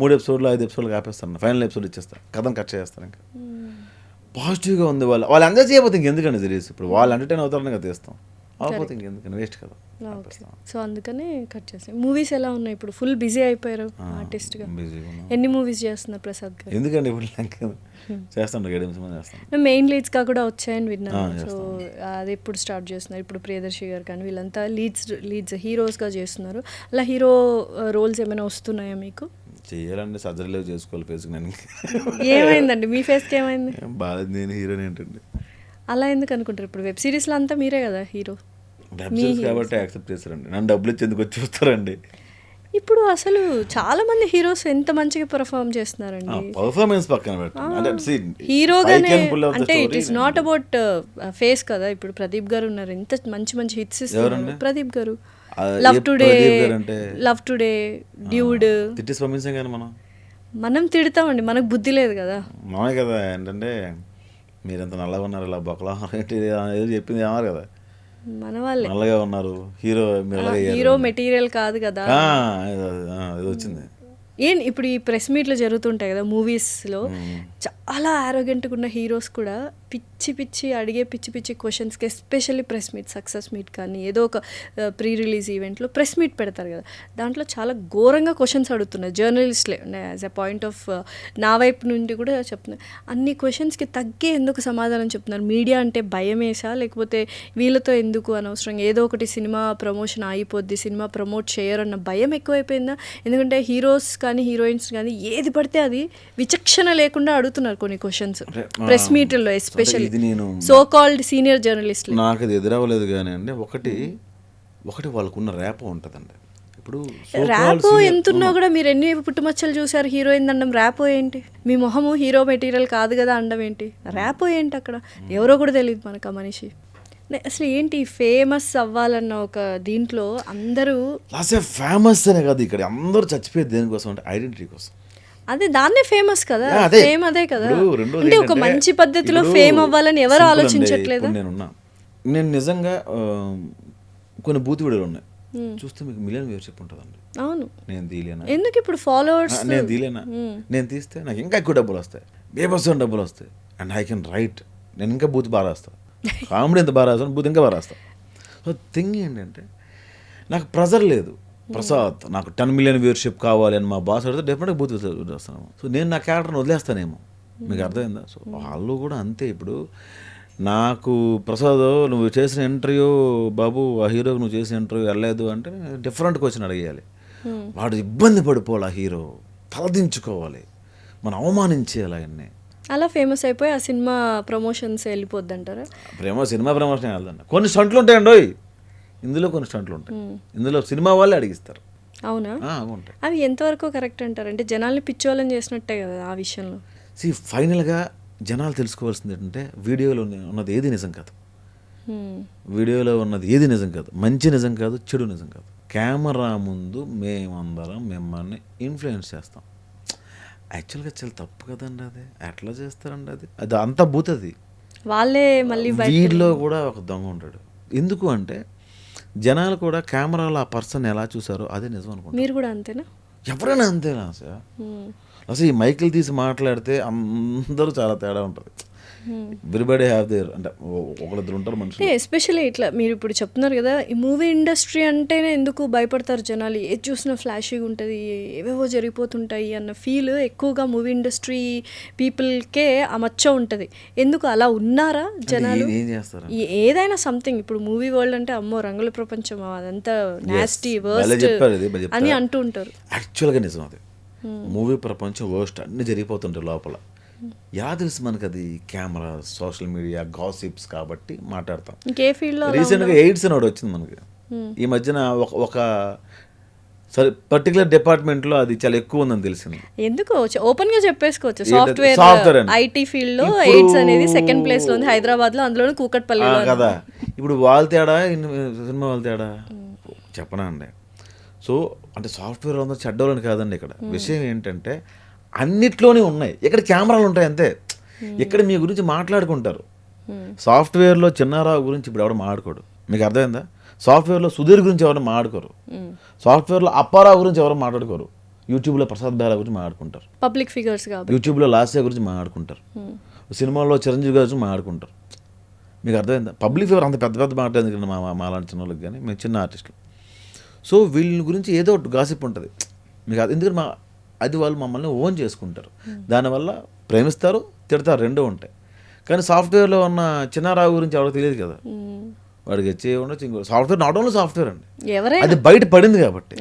3 ఎపిసోడ్లు 5 ఎపిసోడ్లు ఆపేస్తాను. ఫైనల్ ఎపిసోడ్ ఇచ్చేస్తాను, కథను కట్ చేస్తాను. ఇంకా పాజిటివ్గా ఉంది, వాళ్ళు ఎంజాయ్ చేయకపోతే ఇంకెందుకండి సిరీస్? ఇప్పుడు వాళ్ళు ఎంటర్టైన్ అవుతారని కదా తీస్తాం, అవ్వకపోతే ఇంకెందుకని, వేస్ట్ కదా. సో అందుకనే కట్ చేస్తాం. మూవీస్ ఎలా ఉన్నాయి ఇప్పుడు? ఫుల్ బిజీ అయిపోయారు ఆర్టిస్ట్గా. ఎన్ని మూవీస్ చేస్తున్నారు ప్రసాద్ గారు? ఎందుకండి ఇప్పుడు చేస్తాను, మెయిన్ లీడ్స్గా కూడా వచ్చాయని విన్నాను. సో అది ఎప్పుడు స్టార్ట్ చేస్తున్నారు? ఇప్పుడు ప్రియదర్శి గారు కానీ వీళ్ళంతా లీడ్స్ హీరోస్గా చేస్తున్నారు. అలా హీరో రోల్స్ ఏమైనా వస్తున్నాయా మీకు? చేయాలండి, సర్జరీలో చేసుకోవాలి ఫేస్కి. నేను ఏమైందండి మీ ఫేస్కి? ఏమైంది? బాగా నేను హీరోని ఏంటండి. అలా ఎందుకు అనుకుంటారు? ఇప్పుడు వెబ్ సిరీస్లో అంతా మీరే కదా హీరో. వెబ్ సిరీస్ కాబట్టి యాక్సెప్ట్ చేస్తారండి. నన్ను డబ్బులు ఇచ్చి ఎందుకు వచ్చి చూస్తారండి? ఇప్పుడు అసలు చాలా మంది హీరోస్ ఎంత మంచిగా పర్ఫామ్ చేస్తున్నారండి. పర్ఫార్మెన్స్ పక్కన పెట్టండి. అంటే see, హీరోగానే I can pull off the అంటే story. It is not about face కదా. ఇప్పుడు ప్రదీప్ గారు ఉన్నారు, ఎంత మంచి మంచి హిట్స్ ఇస్తున్నారు. ఎవరండి? ప్రదీప్ గారు, ఆ, లవ్ ఏ టుడే, ప్రదీప్ గారు అంటే? Love today, dude. తిట్టేసి పంపించాం కానీ మనం తిడతామండి, మనకు బుద్ధి లేదు కదా. మామే కదా. ఏంటంటే మీరెంత నల్లగా ఉన్నారు, ఇలా బొక్కలా ఏంటి ఏదో చెప్పింది ఏమన్నారు కదా, మన వాళ్ళే నల్లగా ఉన్నారు హీరో, మీరు అలాగే హీరో మెటీరియల్ కాదు కదా. ఇది వచ్చింది. ఏం ఇప్పుడు ఈ ప్రెస్ మీట్లు జరుగుతుంటాయి కదా మూవీస్లో, చాలా ఆరోగెంట్గా ఉన్న హీరోస్ కూడా పిచ్చి పిచ్చి అడిగే పిచ్చి పిచ్చి క్వశ్చన్స్కి, especially press meet, success meet కానీ ఏదో ఒక ప్రీ రిలీజ్ ఈవెంట్లో ప్రెస్ మీట్ పెడతారు కదా, దాంట్లో చాలా ఘోరంగా క్వశ్చన్స్ అడుగుతున్నారు జర్నలిస్ట్లే. యాజ్ ఎ పాయింట్ ఆఫ్ నా వైపు నుండి కూడా చెప్తున్నారు, అన్ని క్వశ్చన్స్కి తగ్గే ఎందుకు సమాధానం చెప్తున్నారు? మీడియా అంటే భయమేసా, లేకపోతే వీళ్ళతో ఎందుకు అనవసరంగా ఏదో ఒకటి సినిమా ప్రమోషన్ అయిపోద్ది, సినిమా ప్రమోట్ చేయరన్న భయం ఎక్కువైపోయిందా? ఎందుకంటే హీరోస్ కానీ హీరోయిన్స్ కానీ ఏది పడితే అది విచక్షణ లేకుండా అడుగుతున్నారు కొన్ని క్వశ్చన్స్ ప్రెస్ మీట్లో, ఎస్పెషల్లీ సో కాల్డ్ సీనియర్ జర్నలిస్టులు. నాకు అది ఎదురవ్వలేదు కానీ అండి, ఒకటి వాళ్ళకున్న ర్యాపో ఉంటుందండి. ఇప్పుడు ర్యాపో ఎంతున్నా కూడా మీరు ఎన్ని పుట్టుమచ్చలు చూసారు హీరోయిన్ అండం, ర్యాపో ఏంటి? మీ మొహము హీరో మెటీరియల్ కాదు కదా అండం ఏంటి? ర్యాపో ఏంటి అక్కడ? ఎవరో కూడా తెలియదు మనకు ఆ మనిషి. అసలు ఏంటి ఫేమస్ అవ్వాలన్న ఒక దీంట్లో అందరూ ఫేమస్ అనే కాదు, ఇక్కడ అందరూ చచ్చిపోయేది దేనికోసం అంటే ఐడెంటిటీ కోసం. అదే దాన్నే ఫేమస్ కదా, ఫేమ్ అదే కదా. అంటే ఒక మంచి పద్ధతిలో ఇప్పుడు ఫేమ్ అవ్వాలని ఎవరు simple ఆలోచించట్లేదు. అండి, నేను నిజంగా కొన్ని బూత్ వీడియోలు ఉన్నాయి చూస్తే మీకు మిలియన్ వ్యూవర్షిప్ ఉంటుందండి. అవును, నేను తీలేనా? ఎందుకు ఇప్పుడు ఫాలోవర్స్ నేను తీలేనా? నేను తీస్తే నాకు ఇంకా ఎక్కువ డబ్బులు వస్తాయి, బేబస్ డబ్బులు వస్తాయి, అండ్ ఐ కెన్ రైట్. నేను ఇంకా బూత్ బాగా రాస్తాను, కామెడీ ఎంత బాగా రాస్తాను, బూత్ ఇంకా బాగా రాస్తాను. సో థింగ్ ఏంటంటే నాకు ప్రెజర్ లేదు. ప్రసాద్ నాకు 10 million వ్యూవర్షిప్ కావాలి అని మా బాస్ అడిగితే డెఫినెట్గా బూత్ వస్తాను. సో నేను నా క్యారెక్టర్ని వదిలేస్తానేమో, మీకు అర్థమైందా? సో వాళ్ళు కూడా అంతే. ఇప్పుడు నాకు ప్రసాద్ నువ్వు చేసిన ఇంటర్వ్యూ బాబు, ఆ హీరోకి నువ్వు చేసిన ఇంటర్వ్యూ వెళ్ళలేదు అంటే డిఫరెంట్ క్వశ్చన్ అడిగేయాలి. వాడు ఇబ్బంది పడిపోవాలి, ఆ హీరో తలదించుకోవాలి, మనం అవమానించేయాలి ఆయన్ని. అలా ఫేమస్ అయిపోయి ఆ సినిమా ప్రమోషన్స్ వెళ్ళిపోద్ది అంటారా? సినిమా ప్రమోషన్ వెళ్దండి. కొన్ని స్టంట్లు ఉంటాయండి, ఇందులో కొన్ని స్టంట్లు ఉంటాయి, ఇందులో సినిమా వాళ్ళే అడిగిస్తారు. అవునా? ఉంటాయి. అవి ఎంతవరకు కరెక్ట్ అంటారు? అంటే జనాల్ని పిచ్చోళ్ళని చేసినట్టే కదా ఆ విషయంలో. ఫైనల్గా జనాలు తెలుసుకోవాల్సింది ఏంటంటే వీడియోలో ఉన్నది ఏది నిజం కాదు, వీడియోలో ఉన్నది ఏది నిజం కాదు, మంచి నిజం కాదు, చెడు నిజం కాదు. కెమెరా ముందు మేమందరం మిమ్మల్ని ఇన్ఫ్లుయెన్స్ చేస్తాం. యాక్చువల్గా చాలా తప్పు కదండి, అది ఎట్లా చేస్తారండి? అది అంతా బూతది. వాళ్ళే మళ్ళీ వీడిలో కూడా ఒక దొంగ ఉంటాడు. ఎందుకు అంటే జనాలు కూడా కెమెరాలో ఆ పర్సన్ ఎలా చూసారో అదే నిజం అనుకుంటారు. మీరు కూడా అంతేనా? ఎవరైనా అంతేనా సార్? అసలు ఈ మైకులు తీసి మాట్లాడితే అందరూ చాలా తేడా ఉంటుంది. ఎవ్రీబడి హ్యావ్ దేర్, అంటే ఒకరిద్దరు ఉంటారు మనుషులు. ఎస్పెషల్లీ ఇట్లా మీరు ఇప్పుడు చెప్తున్నారు కదా, ఈ మూవీ ఇండస్ట్రీ అంటేనే ఎందుకు భయపడతారు జనాలు, ఏది చూసినా ఫ్లాషీగా ఉంటుంది, ఏవేవో జరిగిపోతుంటాయి అన్న ఫీల్ ఎక్కువగా మూవీ ఇండస్ట్రీ పీపుల్కే ఆ మచ్చ ఉంటుంది. ఎందుకు అలా ఉన్నారా జనాలు? ఏం చేస్తారు? ఏదైనా సంథింగ్, ఇప్పుడు మూవీ వరల్డ్ అంటే అమ్మో రంగుల ప్రపంచం, అదంతా నాస్టీ వర్స్ట్ అని అంటూ ఉంటారు. యాక్చువల్గా నిజం అది. మూవీ ప్రపంచం వర్స్ట్, అన్ని జరిగిపోతుంటాయి లోపల. ఎలా తెలుసు మనకు? అది కెమెరా, సోషల్ మీడియా, గాసిప్స్ కాబట్టి మాట్లాడతాం. ఇంకే ఫీల్డ్లో రీసెంట్గా ఎయిడ్స్ అని ఒకటి వచ్చింది మనకి ఈ మధ్యన. ఒక సరే పర్టికులర్ డిపార్ట్మెంట్లో అది చాలా ఎక్కువ ఉందని తెలిసింది. ఎందుకు ఓపెన్ గా చెప్పేసుకోవచ్చు, సాఫ్ట్వేర్ ఐటీ ఫీల్డ్ లో ఎయిడ్స్ అనేది సెకండ్ ప్లేస్ లో ఉంది హైదరాబాద్ లో, అందులో కూకట్పల్లి కదా. ఇప్పుడు వాళ్ళ తేడా, సినిమా వాళ్ళ తేడా చెప్పనా అండి? సో అంటే సాఫ్ట్వేర్ అందరూ చెడ్డోళ్ళని కాదండి. ఇక్కడ విషయం ఏంటంటే అన్నిట్లోనే ఉన్నాయి, ఇక్కడ కెమెరాలు ఉంటాయి అంతే. ఇక్కడ మీ గురించి మాట్లాడుకుంటారు. సాఫ్ట్వేర్లో చిన్నారావు గురించి ఇప్పుడు ఎవరు మాట్లాడుకోడు, మీకు అర్థమైందా? సాఫ్ట్వేర్లో సుధీర్ గురించి ఎవరు మాట్లాడుకోరు, సాఫ్ట్వేర్లో అప్పారావు గురించి ఎవరు మాట్లాడుకోరు, యూట్యూబ్లో ప్రసాద్ బేలా గురించి మాట్లాడుకుంటారు, పబ్లిక్ ఫిగర్స్ కాబట్టి. యూట్యూబ్లో లాస్య గురించి మాట్లాడుకుంటారు, సినిమాల్లో చిరంజీవి గురించి మాట్లాడుకుంటారు. మీకు అర్థమైందా? పబ్లిక్ ఫిగర్ అంత పెద్ద పెద్ద మాట్లాడేది మాలాంటి చిన్న వాళ్ళకి, కానీ మేము చిన్న ఆర్టిస్టులు. సో వీళ్ళ గురించి ఏదో ఒకటి గాసిప్ ఉంటుంది మీకు. ఎందుకంటే అది వాళ్ళు మమ్మల్ని ఓన్ చేసుకుంటారు, దానివల్ల ప్రేమిస్తారు, తిడతారు, రెండూ ఉంటాయి. కానీ సాఫ్ట్వేర్లో ఉన్న చిన్నారావు గురించి ఎవరికి తెలియదు కదా, వాడికి వచ్చే ఉండొచ్చు. ఇంకో సాఫ్ట్వేర్, నాట్ ఓన్లీ సాఫ్ట్వేర్ అండి, అది బయట పడింది కాబట్టి.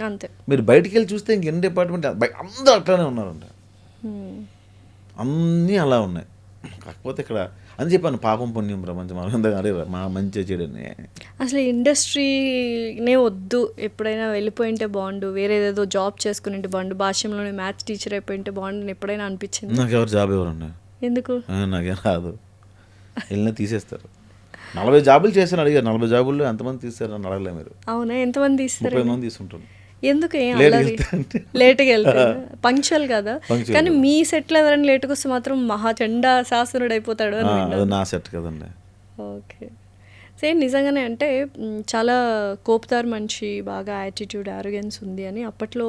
మీరు బయటికి వెళ్ళి చూస్తే ఇంక ఎన్ని డిపార్ట్మెంట్ అందరూ అట్లానే ఉన్నారండి, అన్నీ అలా ఉన్నాయి. కాకపోతే ఇక్కడ అని చెప్పాను, పాపం పుణ్యం ప్రపంచం అరే మా మంచి చెడని. అసలు ఇండస్ట్రీనే వద్దు, ఎప్పుడైనా వెళ్ళిపోయింటే బాగుండు, వేరే ఏదేదో జాబ్ చేసుకుని బాగుండు, భాష్యంలోనే మ్యాథ్స్ టీచర్ అయిపోయింటే బాగుండు అని ఎప్పుడైనా అనిపించింది? నాకు ఎవరు జాబ్ ఎవరండి? ఎందుకు? నాకేం రాదు, వెళ్ళినా తీసేస్తారు. 40 జాబులు చేశాను అడిగారు, 40 జాబుల్లో ఎంతమంది తీస్తారని అడగలే మీరు. అవునా, ఎంతమంది తీస్తారు? 30 మంది తీసుకుంటారు. ఎందుకు? లేట్గా వెళ్తారు, పంక్చువల్ కదా. కానీ మీ సెట్లో ఎవరైనా లేట్గా వస్తే మాత్రం మహా చండా శాసనుడు అయిపోతాడు అని. అది నా సెట్ కదండి. ఓకే, సేమ్ నిజంగానే. అంటే చాలా కోపుతారు మనిషి, బాగా యాటిట్యూడ్, ఆరోగెన్స్ ఉంది అని అప్పట్లో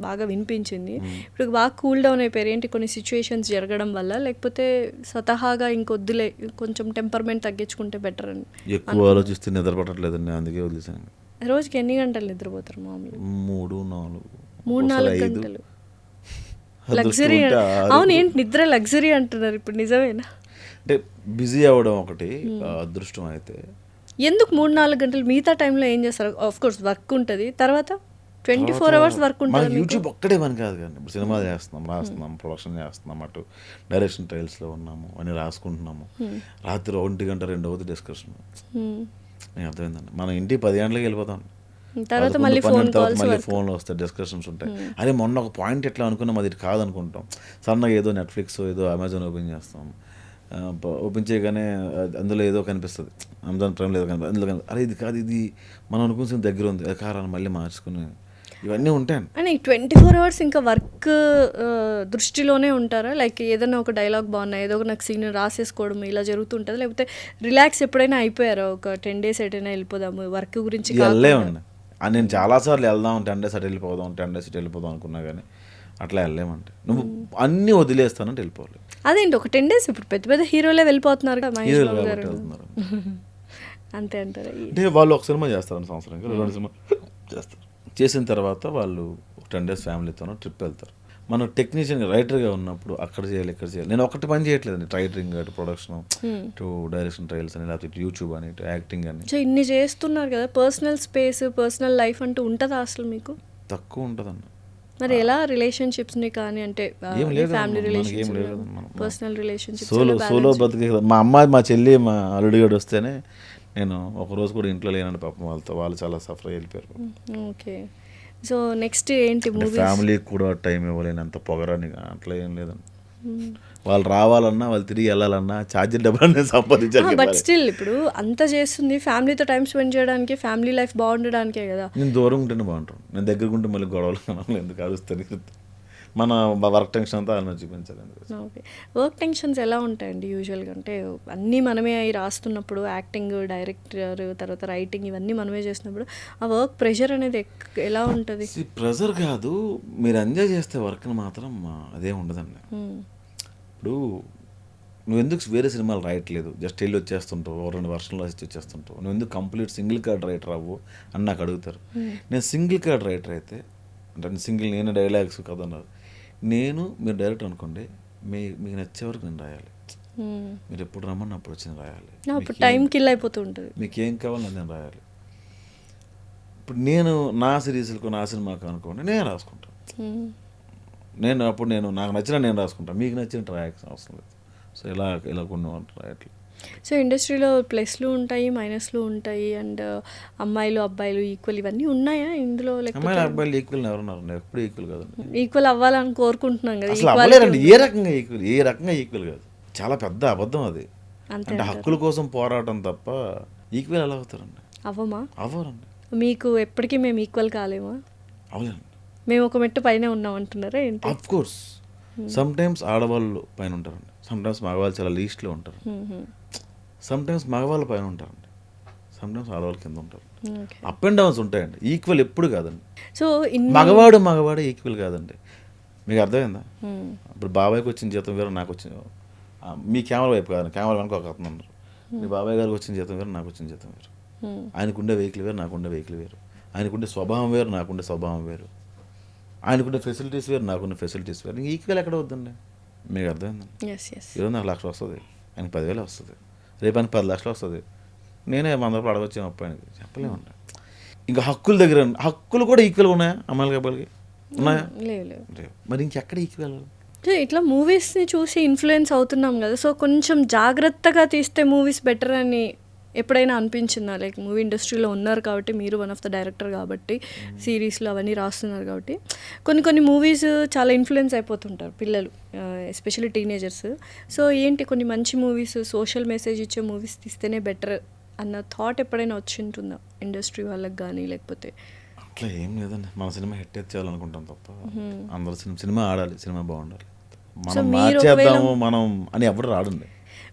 బాగా వినిపించింది. ఇప్పుడు బాగా కూల్ డౌన్ అయిపోయారు. ఏంటి, కొన్ని సిచ్యువేషన్స్ జరగడం వల్ల, లేకపోతే స్వతహాగా ఇంకొద్దులే కొంచెం టెంపర్మెంట్ తగ్గించుకుంటే బెటర్ అని? ఎక్కువ ఆలోచిస్తే నిద్ర పట్టట్లేదండి, అందుకే వదిలేసాను. రోజుకి ఎన్ని గంటలు నిద్రపోతారు మామూలుగా? 3-4 గంటలు. లగ్జరీ? అవును, ఏంటి నిద్ర లగ్జరీ అంటున్నారు ఇప్పుడు, నిజమేనా? అంటే బిజీ అవ్వడం ఒకటి అదృష్టం అయితే. ఎందుకు 3-4 గంటలు? మిగతా టైంలో ఏం చేస్తారు? ఆఫ్ కోర్స్ వర్క్ ఉంటుంది, తర్వాత 24 hours వర్క్ ఉంటుంది. యూట్యూబ్ ఒక్కడే పని కాదు కానీ, ఇప్పుడు సినిమా చేస్తున్నాం, రాస్తున్నాం, ప్రొడక్షన్ చేస్తున్నాం, అటు డైరెక్షన్ ట్రయల్స్లో ఉన్నాము, అని రాసుకుంటున్నాము. రాత్రి 1 గంట 2 అవుతుంది డిస్కషన్. నేను అర్థమైందండి, మనం ఇంటికి 10 గంటలకు వెళ్ళిపోతాం, తర్వాత మళ్ళీ ఫోన్లో వస్తాయి, డిస్కషన్స్ ఉంటాయి. అరే మొన్న ఒక పాయింట్ ఎట్లా అనుకున్నాం, అది కాదనుకుంటాం. సన్నగా ఏదో నెట్ఫ్లిక్స్ ఏదో అమెజాన్ ఓపెన్ చేస్తాం, ఓపెన్ చేయగానే అందులో ఏదో కనిపిస్తుంది, అమెజాన్ ప్రైమ్లో ఏదో కనిపిస్తుంది, అందులో అరే ఇది కాదు, ఇది మనం అనుకున్న దగ్గర ఉంది, అది కారాన్ని మళ్ళీ మార్చుకుని ఇవన్నీ ఉంటాయండి. అని 24 hours ఇంకా వర్క్ దృష్టిలోనే ఉంటారా? లైక్ ఏదైనా ఒక డైలాగ్ బాగున్నా, ఏదో ఒక నాకు సీన్ రాసేసుకోవడం ఇలా జరుగుతుంటుంది, లేకపోతే రిలాక్స్ ఎప్పుడైనా అయిపోయారా? ఒక 10 days ఎటైనా వెళ్ళిపోదాము వర్క్ గురించి? వెళ్ళలేమండి, నేను చాలాసార్లు వెళ్దాం, 10 days అటు వెళ్ళిపోదాం, 10 days ఇటు వెళ్ళిపోదాం అనుకున్నా కానీ అట్లా వెళ్ళలేమంటే, నువ్వు అన్నీ వదిలేస్తానంటే వెళ్ళిపోవాలి. అదేంటి ఒక 10 days? ఇప్పుడు పెద్ద పెద్ద హీరోలే వెళ్ళిపోతున్నారు కదా, మహేష్ బాబు గారు. అంతే అంటారా? అంటే వాళ్ళు ఒక సినిమా చేస్తారండి సంవత్సరానికి, 2 సినిమా చేస్తారు. చేసిన తర్వాత వాళ్ళు 10 days ఫ్యామిలీతోనో ట్రిప్ వెళ్తారు. మనం టెక్నీషియన్ రైటర్గా ఉన్నప్పుడు అక్కడ చేయాలి, ఇక్కడ చేయాలి. నేను ఒకటి పని చేయట్లేదండి, రైటింగ్ అటు ప్రొడక్షన్, ఇటు డైరెక్షన్ ట్రయల్స్ అని, లేకపోతే ఇటు యూట్యూబ్ అని, ఇటు యాక్టింగ్ అని. సో ఇన్ని చేస్తున్నారు కదా, పర్సనల్ స్పేస్, పర్సనల్ లైఫ్ అంటూ ఉంటుందా అసలు మీకు? తక్కువ ఉంటుందండి. మరి ఎలా రిలేషన్షిప్స్ని కానీ, అంటే family relationships, personal relationships? Solo బతికే కదా. మా అమ్మాయి, మా చెల్లి, మా అల్లుడిగాడు వస్తేనే నేను ఒకరోజు కూడా ఇంట్లో లేనండి పాపం, వాళ్ళు చాలా సఫర్ అయిపోయారు. ఓకే, సో నెక్స్ట్ ఏంటి? ఫ్యామిలీకి కూడా టైం ఇవ్వలేనంత పొగరని అట్లా ఏం లేదండి. వాళ్ళు రావాలన్నా, వాళ్ళు తిరిగి వెళ్ళాలన్నా ఛార్జర్ డబ్బులు సంపాదించాలి. బట్ స్టిల్ ఇప్పుడు అంత చేస్తుంది ఫ్యామిలీతో టైం స్పెండ్ చేయడానికి, ఫ్యామిలీ లైఫ్ బాగుండడానికే కదా. నేను దూరం ఉంటేనే బాగుంటాను, నేను దగ్గరకు ఉంటే మళ్ళీ గొడవలు ఎందుకు అరుస్తాను. మన వర్క్ టెన్షన్ అంతా వాళ్ళని చూపించాలి. ఓకే, వర్క్ టెన్షన్స్ ఎలా ఉంటాయండి యూజువల్గా? అంటే అన్నీ మనమే అయి రాస్తున్నప్పుడు, యాక్టింగ్, డైరెక్టర్, తర్వాత రైటింగ్ ఇవన్నీ మనమే చేసినప్పుడు ఆ వర్క్ ప్రెషర్ అనేది ఎలా ఉంటుంది? ప్రెషర్ కాదు, మీరు ఎంజాయ్ చేస్తే వర్క్ని మాత్రం అదే ఉండదండి. ఇప్పుడు నువ్వు ఎందుకు వేరే సినిమాలు రాయట్లేదు, జస్ట్ వెళ్ళి వచ్చేస్తుంటావు, 2 వర్షాలు రాసి వచ్చేస్తుంటావు, నువ్వు ఎందుకు కంప్లీట్ సింగిల్ కార్డ్ రైటర్ అవ్వు అని నాకు అడుగుతారు. నేను సింగిల్ కార్డ్ రైటర్ అయితే, అంటే సింగిల్, నేను డైలాగ్స్ కదన్నారు, మీరు డైరెక్ట్ అనుకోండి, మీకు నచ్చే వరకు నేను రాయాలి, మీరు ఎప్పుడు రమ్మని అప్పుడు వచ్చి రాయాలి, టైం కిల్ అయిపోతూ ఉంటుంది, మీకు ఏం కావాలో నేను రాయాలి. ఇప్పుడు నేను నా సిరీస్లకు, నా సినిమాకు అనుకోండి, నేను రాసుకుంటాను. నాకు నచ్చిన నేను రాసుకుంటాను, మీకు నచ్చినట్టు రాయాల్సిన అవసరం లేదు. సో ఇలా కొన్ని రాయట్లేదు. సో ఇండస్ట్రీలో ప్లస్లు ఉంటాయి, మైనస్లు ఉంటాయి, అండ్ అమ్మాయిలు అబ్బాయిలు ఈక్వల్ ఇవన్నీ ఉన్నాయా ఇందులో? అమ్మాయిలు అబ్బాయిలు ఈక్వల్ ఎవరున్నారు? ఎప్పుడు ఈక్వల్ కాదు. ఈక్వల్ అవ్వాలని కోరుకుంటున్నాం కదా. ఏ రకంగా ఈక్వల్ కాదు, చాలా పెద్ద అబద్ధం అది. అంటే హక్కుల కోసం పోరాటం తప్ప ఈక్వల్ ఎలా అవుతారండి? అవ్వరండి. మీకు ఎప్పటికీ మేము ఈక్వల్ కాలేమా? అవలేండి, మేము ఒక మెట్టు పైన ఉన్నాం అంటున్నారా ఏంటి? ఆఫ్ కోర్స్ సమ్ టైమ్స్ ఆడవాళ్ళు పైన ఉంటారండి, సమ్ టైమ్స్ మగవాళ్ళు చాలా లీస్ట్లో ఉంటారు, సమ్ టైమ్స్ మగవాళ్ళు పైన ఉంటారండి, సమ్ టైమ్స్ ఆడవాళ్ళు కింద ఉంటారు. అప్ అండ్ డౌన్స్ ఉంటాయండి, ఈక్వల్ ఎప్పుడు కాదండి. సో మగవాడే ఈక్వల్ కాదండి, మీకు అర్థమైందా? ఇప్పుడు బాబాయ్కి వచ్చిన జీతం వేరు, నాకు వచ్చిన, మీ కెమెరా వైపు కాదు, కెమెరా వెనక ఒక అతను ఉన్నారు, మీ బాబాయ్ గారికి వచ్చిన జీతం వేరు, నాకు వచ్చిన జీతం వేరు, ఆయనకుండే వెహికల్ వేరు, నాకుండే వెహికల్ వేరు, ఆయనకుండే స్వభావం వేరు, నాకుండే స్వభావం వేరు, ఆయనకుండే ఫెసిలిటీస్ వేరు, నాకున్న ఫెసిలిటీస్ వేరు. ఈక్వల్ ఎక్కడ వద్దండి, మీకు అర్థమైందండి? ఈరోజు నాకు 1,00,000 వస్తుంది, ఆయనకి 10,000 వస్తుంది, రేపు ఆయనకి 10 లక్షలు వస్తుంది, నేనే 100 రూపాయలు అడగొచ్చాను అబ్బాయికి, చెప్పలేమండి. ఇంకా హక్కుల దగ్గర, హక్కులు కూడా ఈక్వల్గా ఉన్నాయా అమ్మాయిలకి అబ్బాయిలకి? ఉన్నాయా? లేవు. మరి ఇంకెక్కడ ఈక్వల్? సో ఇట్లా మూవీస్ని చూసి ఇన్ఫ్లుయెన్స్ అవుతున్నాం కదా, సో కొంచెం జాగ్రత్తగా తీస్తే మూవీస్ బెటర్ అని ఎప్పుడైనా అనిపించిందా? లైక్ మూవీ ఇండస్ట్రీలో ఉన్నారు కాబట్టి, మీరు వన్ ఆఫ్ ద డైరెక్టర్ కాబట్టి, సిరీస్లు అవన్నీ రాస్తున్నారు కాబట్టి, కొన్ని మూవీస్ చాలా ఇన్ఫ్లుయెన్స్ అయిపోతుంటారు పిల్లలు, ఎస్పెషల్లీ టీనేజర్స్. సో ఏంటి కొన్ని మంచి మూవీస్, సోషల్ మెసేజ్ ఇచ్చే మూవీస్ తీస్తేనే బెటర్ అన్న థాట్ ఎప్పుడైనా వచ్చి ఉంటుందా ఇండస్ట్రీ వాళ్ళకి కానీ? లేకపోతే అట్లా ఏం లేదండి, మన సినిమా హిట్ చేయాలనుకుంటాం తప్ప అందరూ సినిమా ఆడాలి, సినిమా బాగుండాలి, మనం మార్చేద్దాము మనం అని ఎవరు రాడండి.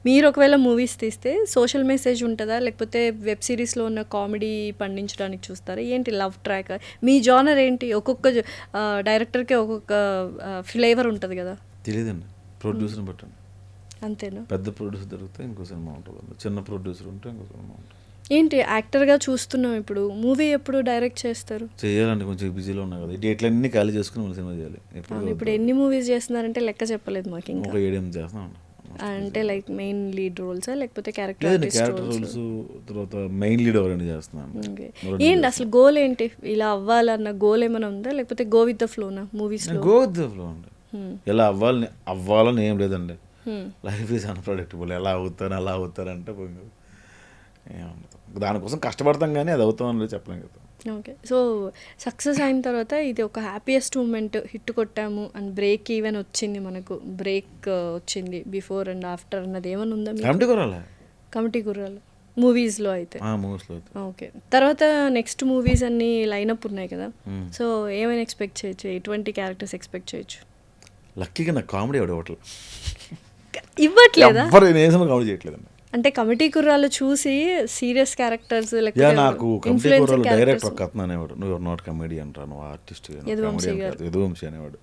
మీరు ఒకవేళ మూవీస్ తీస్తే సోషల్ మెసేజ్ ఉంటుందా, లేకపోతే వెబ్ సిరీస్లో ఉన్న కామెడీ పండించడానికి చూస్తారా? ఏంటి లవ్ ట్రాక్? మీ జానర్ ఏంటి? ఒక్కొక్క డైరెక్టర్కి ఒక్కొక్క ఫ్లేవర్ ఉంటుంది కదా. తెలియదండి, ప్రొడ్యూసర్ని బట్టండి. అంతేనా? పెద్ద ప్రొడ్యూసర్ దొరికితే ఇంకో సినిమా ఉంటుంది, చిన్న ప్రొడ్యూసర్ ఉంటే ఇంకో సినిమా ఉంటుంది. ఏంటి యాక్టర్గా చూస్తున్నాం, ఇప్పుడు మూవీ ఎప్పుడు డైరెక్ట్ చేస్తారు? చేయాలండి, కొంచెం బిజీలో ఉన్నా కదా, డేట్లన్నీ ఖాళీ చేసుకుని మన సినిమా చేయాలి. ఇప్పుడు ఎన్ని మూవీస్ చేస్తున్నారంటే లెక్క చెప్పలేదు మాకు. ఇంకా ఒక 7-8 చేస్తున్నాం. అంటే లైక్ మెయిన్ లీడ్ రోల్సా లేకపోతే క్యారెక్టర్ రోల్స్, తర్వాత మెయిన్ లీడ్ ఎవరైనా చేస్తున్నాను. ఏంటి అసలు గోల్ ఏంటి? ఇలా అవ్వాలన్న గోల్ ఏమైనా ఉందా, లేకపోతే గో విత్ ద ఫ్లోనా? మూవీస్లో గో విత్ ద ఫ్లో అండి. ఇలా అవ్వాలని ఏం లేదండి. Life is unpredictable. ఎలా అవుతారు అలా అవుతారంటే దానికోసం కష్టపడతాం కానీ అది అవుతామని చెప్పలేం కదా. ఓకే. సో సక్సెస్ అయిన తర్వాత ఇది ఒక హ్యాపీయెస్ట్ మూమెంట్, హిట్ కొట్టాము అండ్ బ్రేక్ ఈవెన్ వచ్చింది, మనకు బ్రేక్ వచ్చింది, బిఫోర్ అండ్ ఆఫ్టర్ అన్నది ఏమైనా ఉందా? కమిటీ గుర్రాలు మూవీస్లో అయితే. ఓకే. తర్వాత నెక్స్ట్ మూవీస్ అన్ని లైనప్ ఉన్నాయి కదా, సో ఏమైనా ఎక్స్పెక్ట్ చేయొచ్చు? ఎటువంటి క్యారెక్టర్స్ ఎక్స్పెక్ట్ చేయొచ్చు? లక్కీగా నాకు కామెడీ ఇవ్వట్లేదా? కామెడీ చేయట్లేదండి. అంటే కమిటీ కుర్రాలు చూసి సీరియస్ క్యారెక్టర్స్ నాకు కమిటీ కుర్రాలు డైరెక్టర్ ఒక అతను అనేవాడు, నువ్వు ఎవరు నాట్ కమెడీ అంటారు, నువ్వు ఆర్టిస్ట్, యదువంశీ అనేవాడు.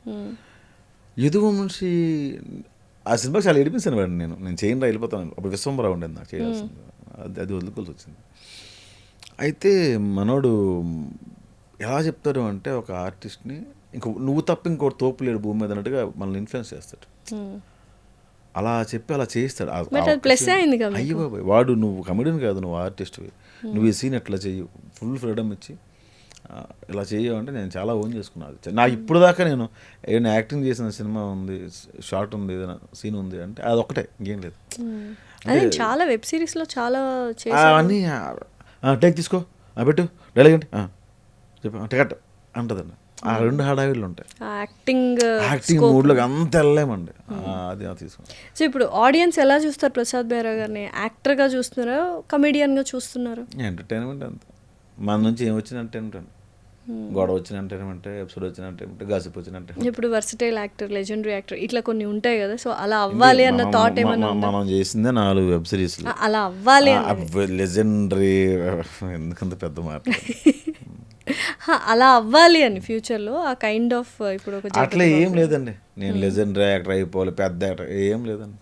యదువంశీ ఆ సినిమాకి చాలా ఏడిపించాను వాడు. నేను చేయను రా వెళ్ళిపోతాను. అప్పుడు విశ్వంబరావు ఉండేది నాకు చేయాల్సింది, అది వదులుకోవాల్సి వచ్చింది. అయితే మనోడు ఎలా చెప్తాడు అంటే, ఒక ఆర్టిస్ట్ని నువ్వు తప్ప ఇంకోటి తోపు లేడు భూమి మీద అన్నట్టుగా మనల్ని ఇన్ఫ్లుయెన్స్ చేస్తాడు. అలా చెప్పి అలా చేయిస్తాడు. అయ్యో బాబాయ్, వాడు నువ్వు కమెడియన్ కాదు, నువ్వు ఆర్టిస్ట్వి, నువ్వు ఈ సీన్ ఎట్లా చెయ్యి, ఫుల్ ఫ్రీడమ్ ఇచ్చి ఇలా చెయ్యమంటే నేను చాలా ఓన్ చేసుకున్నాను. నాకు ఇప్పుడు దాకా నేను ఏదైనా యాక్టింగ్ చేసిన సినిమా ఉంది, షార్ట్ ఉంది, ఏదైనా సీన్ ఉంది అంటే అది ఒకటే, ఇంకేం లేదు. చాలా వెబ్ సిరీస్లో చాలా అన్నీ టేక్ తీసుకో, పెట్టు డైలాగ్ అంటే చెప్పి టికెట్ అంటదండి. ఆ రెండు హడావిళ్ళు ఉంటాయి. యాక్టింగ్ మూడ్లోకి అంత వెళ్ళలేమండి. అది తీసుకున్నాం. సో ఇప్పుడు ఆడియన్స్ ఎలా చూస్తారు ప్రసాద్ బెహ్రా గారిని? యాక్టర్గా చూస్తున్నారా, కమెడియన్గా చూస్తున్నారా? ఎంటర్టైన్మెంట్ అంతే. మన నుంచి ఏం వచ్చిన ఎంటర్టైన్మెంట్, గొడవ వచ్చిన ఎంటర్టైన్మెంట్, ఎపిసోడ్ వచ్చిన ఎంటర్టైన్మెంట్, గాసిప్ వచ్చిన ఎంటర్టైన్మెంట్. ఇప్పుడు వర్సటైల్ యాక్టర్, లెజెండరీ యాక్టర్ ఇట్లా కొన్ని ఉంటాయి కదా, సో అలా అవ్వాలి అన్న థాట్ ఏమన్నా? మనం చేసిందే 4 వెబ్ సిరీస్. అలా అవ్వాలి, లెజెండరీ ఎందుకంత పెద్ద మాట, అలా అవ్వాలి అని ఫ్యూచర్లో ఆ కైండ్ ఆఫ్ ఇప్పుడు ఒక అట్లా ఏం లేదండి. నేను లెజెండరీ యాక్టర్ అయిపోవాలి, పెద్ద యాక్టర్ ఏం లేదండి.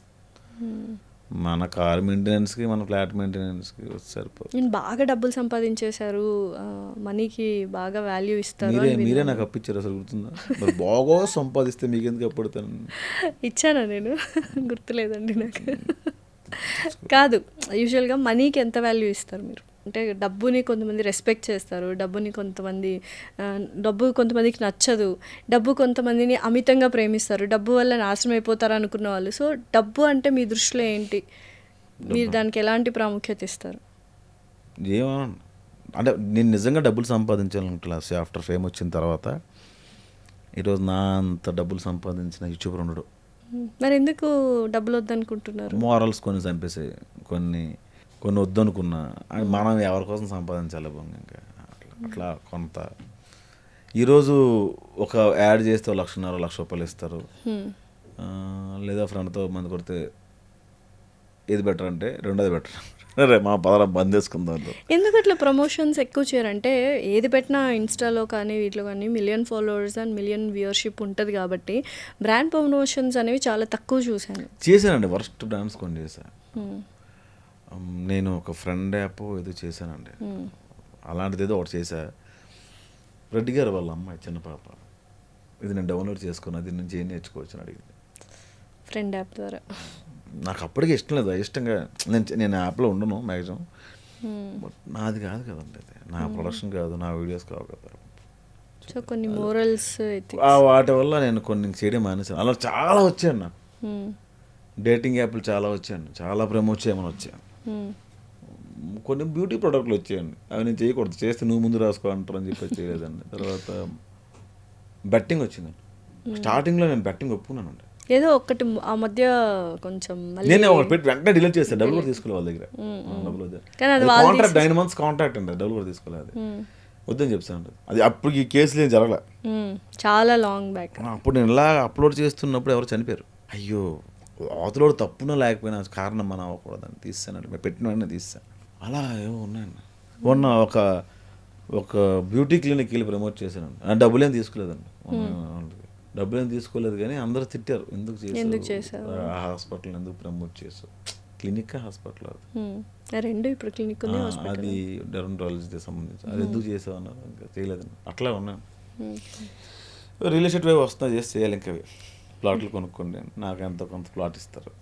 మన కార్ మెయింటెనెన్స్కి, మన ఫ్లాట్ మెయింటెనెన్స్కి సరిపోదు. నేను బాగా డబ్బులు సంపాదించేశారు, మనీకి బాగా వాల్యూ ఇస్తారు. మీరే నాకు అప్పించారు, అసలు గుర్తుందా? బాగా సంపాదిస్తే మీకు ఎందుకు అప్పుడతాను? ఇచ్చానా నేను? గుర్తులేదండి నాకు. కాదు, యూజువల్గా మనీకి ఎంత వాల్యూ ఇస్తారు మీరు? అంటే డబ్బుని కొంతమంది రెస్పెక్ట్ చేస్తారు, డబ్బు కొంతమందికి నచ్చదు, డబ్బు కొంతమందిని అమితంగా ప్రేమిస్తారు, డబ్బు వల్ల నాశనం అయిపోతారు అనుకున్న వాళ్ళు. సో డబ్బు అంటే మీ దృష్టిలో ఏంటి? మీరు దానికి ఎలాంటి ప్రాముఖ్యత ఇస్తారు? అంటే నేను నిజంగా డబ్బులు సంపాదించాలనుకుంటున్నా. ఆఫ్టర్ ఫేమ్ వచ్చిన తర్వాత ఈరోజు నా అంత డబ్బులు సంపాదించిన యూట్యూబర్ ఉండడు. మరి ఎందుకు డబ్బులు వద్దనుకుంటున్నారు? మోరల్స్ కొన్ని చంపేసాయి, కొన్ని వద్దనుకున్నా. మనం ఎవరి కోసం సంపాదించాలి ఇంకా అట్లా కొంత. ఈరోజు ఒక యాడ్ చేస్తే 1,50,000 రూపాయలు ఇస్తారు, లేదా ఫ్రెండ్తో మంది కొడితే ఏది బెటర్ అంటే రెండోది బెటర్, అరే మా పదరా బంద్ చేసుకుందాం. ఎందుకు అట్లా ప్రమోషన్స్ ఎక్కువ చేయరంటే, ఏది పెట్టినా ఇన్స్టాలో కానీ వీటిలో కానీ 1 million followers and 1 million viewership ఉంటుంది కాబట్టి బ్రాండ్ ప్రమోషన్స్ అనేవి చాలా తక్కువ చేశానండి. వర్స్ట్ బ్రాండ్స్ కొన్ని చేశాను నేను. ఒక ఫ్రెండ్ యాప్ ఏదో చేశానండి, అలాంటిది ఏదో ఒకటి చేశా. రెడ్డి గారు వాళ్ళ అమ్మాయి చిన్న పాప, ఇది నేను డౌన్లోడ్ చేసుకున్నా, దీని నుంచి ఏం నేర్చుకోవచ్చు అని అడిగింది ఫ్రెండ్ యాప్ ద్వారా. నాకు అప్పటికి ఇష్టం లేదు, ఇష్టంగా నేను యాప్లో ఉండను మ్యాక్సిమం, బట్ నాది కాదు కదండి, అది నా ప్రొడక్షన్ కాదు, నా వీడియోస్ కావు కదా. సో కొన్ని మోరల్స్ వాటి వల్ల నేను కొన్ని చేయడం మానేసాను. అలా చాలా వచ్చాను నాకు. డేటింగ్ యాప్లు చాలా వచ్చాను, చాలా ప్రమోట్ చేయమని వచ్చాను. కొన్ని బ్యూటీ ప్రోడక్ట్లు వచ్చాయండి, అవి నేను చేయకూడదు, చేస్తే నువ్వు ముందు రాసుకో అంటారు అని చెప్పి చేయలేదండి. తర్వాత బెట్టింగ్ వచ్చిందండి. స్టార్టింగ్లో నేను బెట్టింగ్ ఒప్పుకున్నానండి. ఏదో ఒకటి ఆ మధ్య కొంచెం నేను ఒకటి పెట్టి వెంటనే డిలీట్ చేస్తాను, డబ్బులు కూడా తీసుకోవాలి వాళ్ళ దగ్గర. కాంట్రాక్ట్ 9 months కాంట్రాక్ట్ అండి, డబ్బులు కూడా తీసుకోలేదు. వద్దని చెప్తాను. అది అప్పుడు ఈ కేసులు ఏం జరగలే, చాలా లాంగ్ బ్యాక్. అప్పుడు నేను ఇలా అప్లోడ్ చేస్తున్నప్పుడు ఎవరు చనిపోయారు. అయ్యో అవతలోడు తప్పున లేకపోయినా కారణం మనం అవ్వకూడదని తీస్తానండి, మేము పెట్టిన వెంటనే తీస్తాను. అలా ఏమో ఉన్నాయండి. మొన్న ఒక బ్యూటీ క్లినిక్ వెళ్ళి ప్రమోట్ చేశానండి, డబ్బులేం తీసుకోలేదండి. డబ్బులేం తీసుకోలేదు కానీ అందరూ తిట్టారు, ఎందుకు చేశారు హాస్పిటల్, ఎందుకు ప్రమోట్ చేసావు, క్లినిక్ హాస్పిటల్ అది రెండు. ఇప్పుడు క్లినిక్ అది డెర్మటాలజీకి సంబంధించి, అది ఎందుకు చేసావు అన్నారు. ఇంకా చేయలేదండి, అట్లా ఉన్నాను. రియల్ ఎస్టేట్ వైపు వస్తున్నా, చేసి చేయాలి. ఇంకా ప్లాట్లు కొనుక్కోండి, నాకు ఎంతో కొంత ప్లాట్ ఇస్తారు.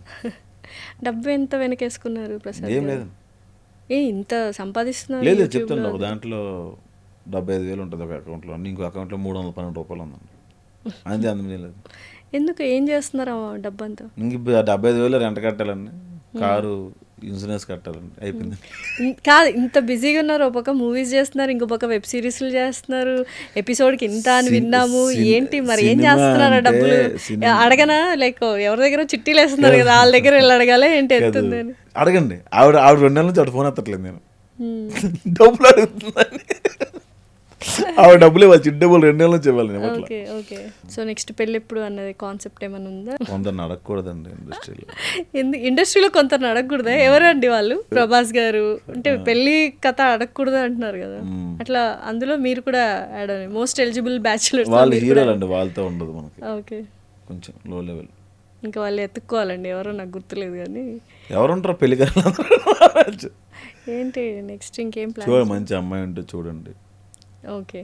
డబ్బు ఎంత వెనకేసుకున్నారు ప్రసాద్? ఏం లేదండి, ఇంత సంపాదిస్తున్నారు. లేదు చెప్తాను, ఒక దాంట్లో 75,000 ఉంటుంది ఒక అకౌంట్లో, ఇంకో అకౌంట్లో 312 రూపాయలు ఉందండి, అంతే, అందులో లేదు. ఎందుకు, ఏం చేస్తున్నారు డబ్బు అంతా? ఇంక 75,000 రెంట్ కట్టాలండి, కారు ఇన్సూరెన్స్ కట్టాలండి, అయిపోయింది. కాదు, ఇంత బిజీగా ఉన్నారు, ఒక పక్క మూవీస్ చేస్తున్నారు, ఇంకో పక్క వెబ్ సిరీస్లు చేస్తున్నారు, ఎపిసోడ్కి ఇంత అని విన్నాము. ఏంటి మరి, ఏం చేస్తున్నారు? డబ్బులు అడగనా? లైక్ ఎవరి దగ్గర చిట్టీలు వేస్తున్నారు కదా, వాళ్ళ దగ్గర వెళ్ళి అడగాలి ఏంటి ఎత్తుంది అని అడగండి. ఆవిడ 2 నెలల నుంచి ఆవిడ ఫోన్ ఎత్తట్లేదు, నేను డబ్బులు అడుగుతుందని. ఆవిడ డబ్బులు ఇవ్వాలి, చిట్టి డబ్బులు 2 నెలల నుంచి ఇవ్వాలి. Okay okay. సో నెక్స్ట్ పెళ్ళి ఎప్పుడు అన్నది కాన్సెప్ట్ ఏమైనా ఉందా? కొందరిని అడగకూడదండి ఇండస్ట్రీలో. ఇండస్ట్రీలో కొందరిని అడగకూడదా? ఎవరండి వాళ్ళు? ప్రభాస్ గారు అంటే పెళ్లి కథ అడగకూడదు అంటున్నారు కదా, అట్లా అందులో మీరు కూడా యాడ్ అని మోస్ట్ ఎలిజిబుల్ బ్యాచులర్. వాళ్ళు హీరోలు అండి, వాళ్ళతో ఉండదు మనకి. ఓకే, కొంచెం లో లెవెల్. ఇంకా వాళ్ళు ఎత్తుక్కోవాలండి, ఎవరో నాకు గుర్తులేదు కానీ. ఎవరుంటారో పెళ్లి గారు. ఏంటి నెక్స్ట్ ఇంకేం ప్లాన్? చూడండి, మంచి అమ్మాయి ఉంటే చూడండి. ఓకే.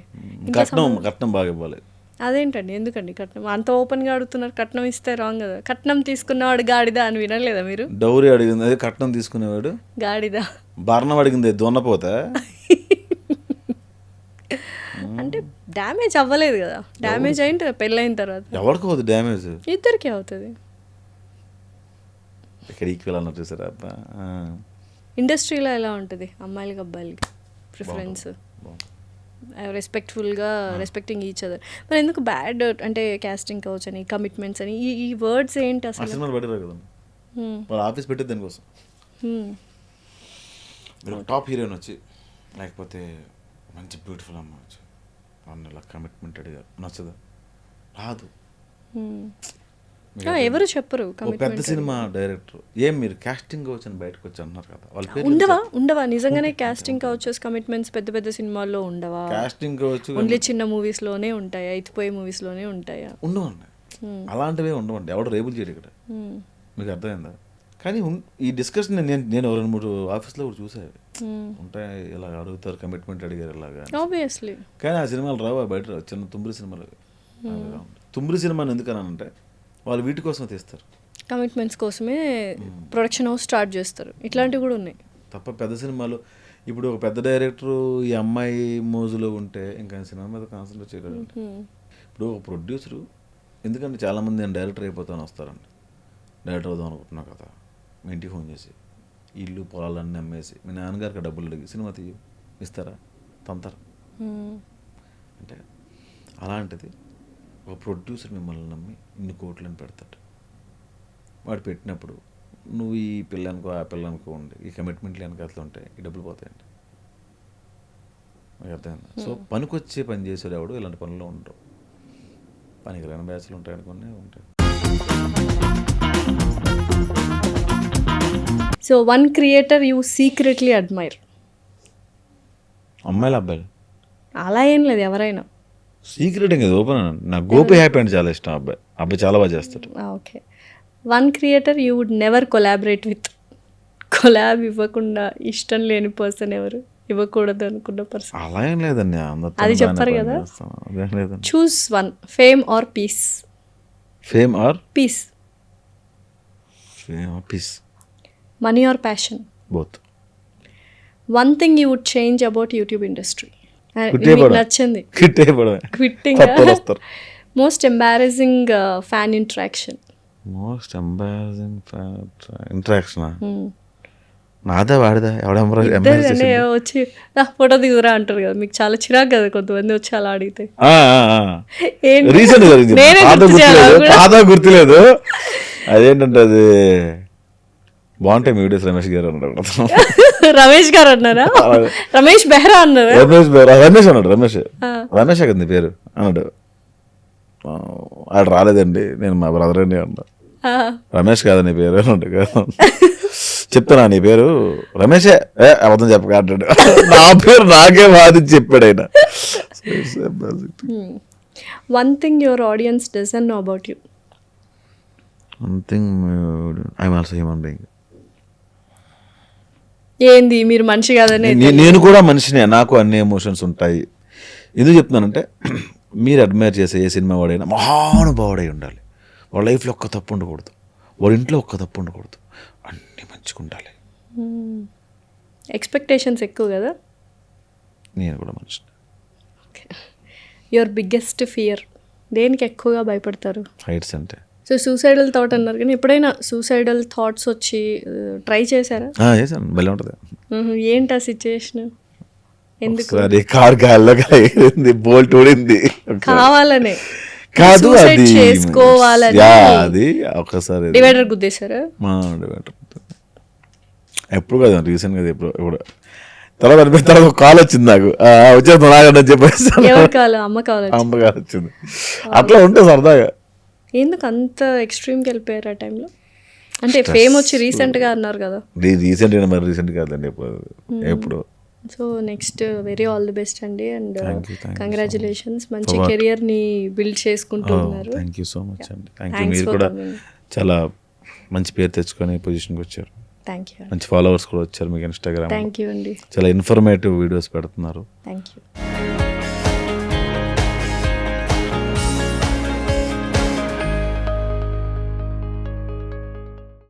కట్నం బాగా ఇవ్వాలి. అదేంటండి, ఎందుకండి కట్నం అంత ఓపెన్గా అడుగుతున్నారు? కట్నం ఇస్తే రాంగ్ కదా. కట్నం తీసుకున్నవాడు గాడిదా అని వినలేదా మీరు? డౌరీ అడిగింది అది, కట్నం తీసుకునేవాడు గాడిదా. భరణం అడిగింది దున్నపోతే. అంటే డ్యామేజ్ అవ్వలేదు కదా, డ్యామేజ్ అయింది పెళ్ళైన తర్వాత. ఎవరికి అవుతుంది డ్యామేజ్? ఇద్దరికి అవుతుంది. ఇక్కడ ఈక్వల్ అన్నట్టు చూసారా? ఇండస్ట్రీలో ఎలా ఉంటుంది అమ్మాయిలకి అబ్బాయిలకి ప్రిఫరెన్స్? రెస్పెక్ట్ఫుల్గా రెస్పెక్టింగ్ ఈచ్ అదర్. మరి ఎందుకు బ్యాడ్ అంటే కాస్టింగ్ కౌచ్ అని, కమిట్మెంట్స్ అని, ఈ వర్డ్స్ ఏంటి అసలు? సినిమాలు పెట్టారు కదా, వాళ్ళ ఆఫీస్ పెట్టేది దానికోసం. టాప్ హీరోయిన్ వచ్చి, లేకపోతే మంచి బ్యూటిఫుల్ అమ్మ వచ్చి, ఇలా కమిట్మెంట్ అడిగారు, నచ్చదా? రాదు. ఎవరు చెప్పరు. పెద్ద సినిమా డైరెక్టర్ ఏం మీరు కాస్టింగ్ కౌచ్ అని బయటకు వచ్చి అన్నారు కదా, వాళ్ళ ఉండవా నిజంగానే కాస్టింగ్ కౌచెస్, కమిట్మెంట్స్ పెద్ద పెద్ద సినిమాల్లో ఉండవా? కాస్టింగ్ కౌచ్ ఓన్లీ చిన్న మూవీస్ లోనే ఉంటాయా? ఎత్తిపోయే మూవీస్ లోనే ఉంటాయా? ఉండవండి, అలాంటివే ఉండవండి. ఎవడు రేబుల్ చేయడు ఇక్కడ, మీకు అర్థమైందా? కానీ ఈ డిస్కషన్ నేను 2-3 ఆఫీస్లో కూడా చూసాను, ఉంటాయి ఇలా అడుగుతారు, కమిట్మెంట్ అడిగారు ఇలాగా. ఆబ్వియస్లీ. కానీ ఆ సినిమాలు రావు, బయట రావు. చిన్న తుమ్మిరి సినిమాలు. తుమ్మిరి సినిమాని ఎందుకనంటే వాళ్ళు వీటి కోసం తీస్తారు, కమిట్మెంట్స్ కోసమే ప్రొడక్షన్ హౌస్ స్టార్ట్ చేస్తారు. ఇట్లాంటివి కూడా ఉన్నాయి తప్ప పెద్ద సినిమాలు. ఇప్పుడు ఒక పెద్ద డైరెక్టరు ఈ అమ్మాయి మోజులో ఉంటే ఇంకా సినిమా మీద కాన్సన్ట్రేట్ చేయగలరు. ఇప్పుడు ఒక ప్రొడ్యూసరు, ఎందుకంటే చాలామంది నేను డైరెక్టర్ అయిపోతాను వస్తారండి, డైరెక్టర్ అవుదాం అనుకుంటున్నా కదా, మీ ఇంటికి ఫోన్ చేసి ఇల్లు పొలాలన్నీ అమ్మేసి మీ నాన్నగారికి డబ్బులు అడిగి సినిమా తీయ ఇస్తారా? తంతారా? అంటే అలాంటిది ఒక ప్రొడ్యూసర్ మిమ్మల్ని నమ్మి ఇన్ని కోట్లని పెడతాడు. వాడు పెట్టినప్పుడు నువ్వు ఈ పిల్లనుకో ఆ పిల్లనుకో ఉండి ఈ కమిట్మెంట్లు వెనకాతలు ఉంటాయి, ఈ డబ్బులు పోతాయండి. మీకు అర్థమైందా? సో పనికొచ్చే పని చేసేవాడు ఎవడు ఇలాంటి పనుల్లో ఉండవు, పనికిరాని బ్యాచ్లు ఉంటాయి అనుకునే ఉంటాయి. So one creator you secretly admire? అమ్మాయిలు అబ్బాయిలు అలా ఏం లేదు, ఎవరైనా. సీక్రెట్ కదా, ఓపెన్. నాకు గోపి హ్యాపీ అంటే చాలా ఇష్టం. అబ్బాయి చాలా బాగా చేస్తాడు. Okay. One creator you would never collaborate with? Collab ఇవ్వకుండా ఇష్టం లేని పర్సన్ ఎవరు? ఇవ్వకూడదు అనుకున్న పర్సన్? అలా ఏం లేదండి, అది చెప్పారు కదా. అదేం లేదండి. Choose one, fame or peace? Fame or peace? Fame or peace? Money or passion? Both. One thing you would change about YouTube industry? మీకు నచ్చింది హిట్ అయిపోవడమే. క్విట్టింగ్. కొత్త వాళ్ళు వస్తారు. Most embarrassing fan interaction. Most embarrassing interaction నాదా వాడిదా ఇద్దరికంటే వచ్చి photo దిగురా అంటారు కదా, మీకు చాలా చిరాకు కదా కొంతమంది వచ్చి అలా అడిగితే. ఏంటి? రీసెంట్ నేనే గుర్తు చేయాలా కూడా? పాత గుర్తులేదు. అదేంటంటే అది బాగుంటాయి మీ వీడియోస్. రమేష్ గారు అన్నాడు. రమేష్ గారు అన్నారా? రమేష్ బెహ్రా అన్నారా? రమేష్ అన్నాడు. రమేష్ కదా నీ పేరు అన్నాడు. ఆడు రాలేదండి, నేను మా బ్రదర్ అండి అన్నా. రమేష్ కాదా నీ పేరు అన్నాడు. కదా చెప్తానా నీ పేరు రమేషే, అబద్ధం చెప్పక అంటాడు. నా పేరు నాకే వాదించి చెప్పాడు ఆయన. One thing your audience doesn't know about you. One thing I'm also human being. ఏంది మీరు మనిషి కాదని? నేను కూడా మనిషినే, నాకు అన్ని ఎమోషన్స్ ఉంటాయి. ఎందుకు చెప్తున్నానంటే మీరు అడ్మైర్ చేసే ఏ సినిమా వాడైనా మహానుభావుడై ఉండాలి. వాళ్ళ లైఫ్లో ఒక్క తప్పు ఉండకూడదు, వాళ్ళ ఇంట్లో ఒక్క తప్పు ఉండకూడదు, అన్నీ మంచిగా ఉండాలి. ఎక్స్పెక్టేషన్స్ ఎక్కువ కదా. నేను కూడా మనిషిని. యువర్ బిగ్గెస్ట్ ఫియర్, దేనికి ఎక్కువగా భయపడతారు? హైట్స్ అంటే. సో సూసైడల్ థాట్ అన్నారు కానీ ఎప్పుడైనా సూసైడల్ థాట్స్ వచ్చి ట్రై చేశారా? చేశాను, భలే ఉంటుంది. ఏంటి ఆ సిచ్యుయేషన్? ఎందుకు? కార్ గాల్లో ఎగిరింది, బోల్ట్ ఊడింది. కావాలనే కాదు, అది చేసుకోవాలని. అది ఒకసారి డివైడర్ గుద్దేశారా? డివైడర్ ఎప్పుడు కాదు, రీసెంట్గా ఎప్పుడు తర్వాత ఒక కాల్ వచ్చింది నాకు, వచ్చేది నాగండి అని చెప్పేసి. ఎవరు కావాలి? అమ్మ కావాలి. అమ్మ కాల్ వచ్చింది. అట్లా ఉంటే సరదాగా. ఎందుకు అంత ఎక్స్ట్రీమ్కి వెళ్ళిపోయారు ఆ టైంలో? అంటే ఫేమ్ వచ్చి రీసెంట్గా అన్నారు కదా. రీసెంట్గా మరి రీసెంట్ కాదండి, ఎప్పుడు. So next very all the best అండి, అండ్ కంగ్రాచులేషన్స్. మంచి కెరియర్ని బిల్డ్ చేసుకుంటున్నారు. థ్యాంక్ యూ సో మచ్ అండి. Thank you. మీరు కూడా చాలా మంచి పేరు తెచ్చుకొని పొజిషన్కి వచ్చారు. Thank you. మంచి ఫాలోవర్స్ కూడా వచ్చారు మీకు ఇన్స్టాగ్రామ్. థ్యాంక్ యూ అండి. చాలా ఇన్ఫర్మేటివ్ వీడియోస్ పెడుతున్నారు. Thank you.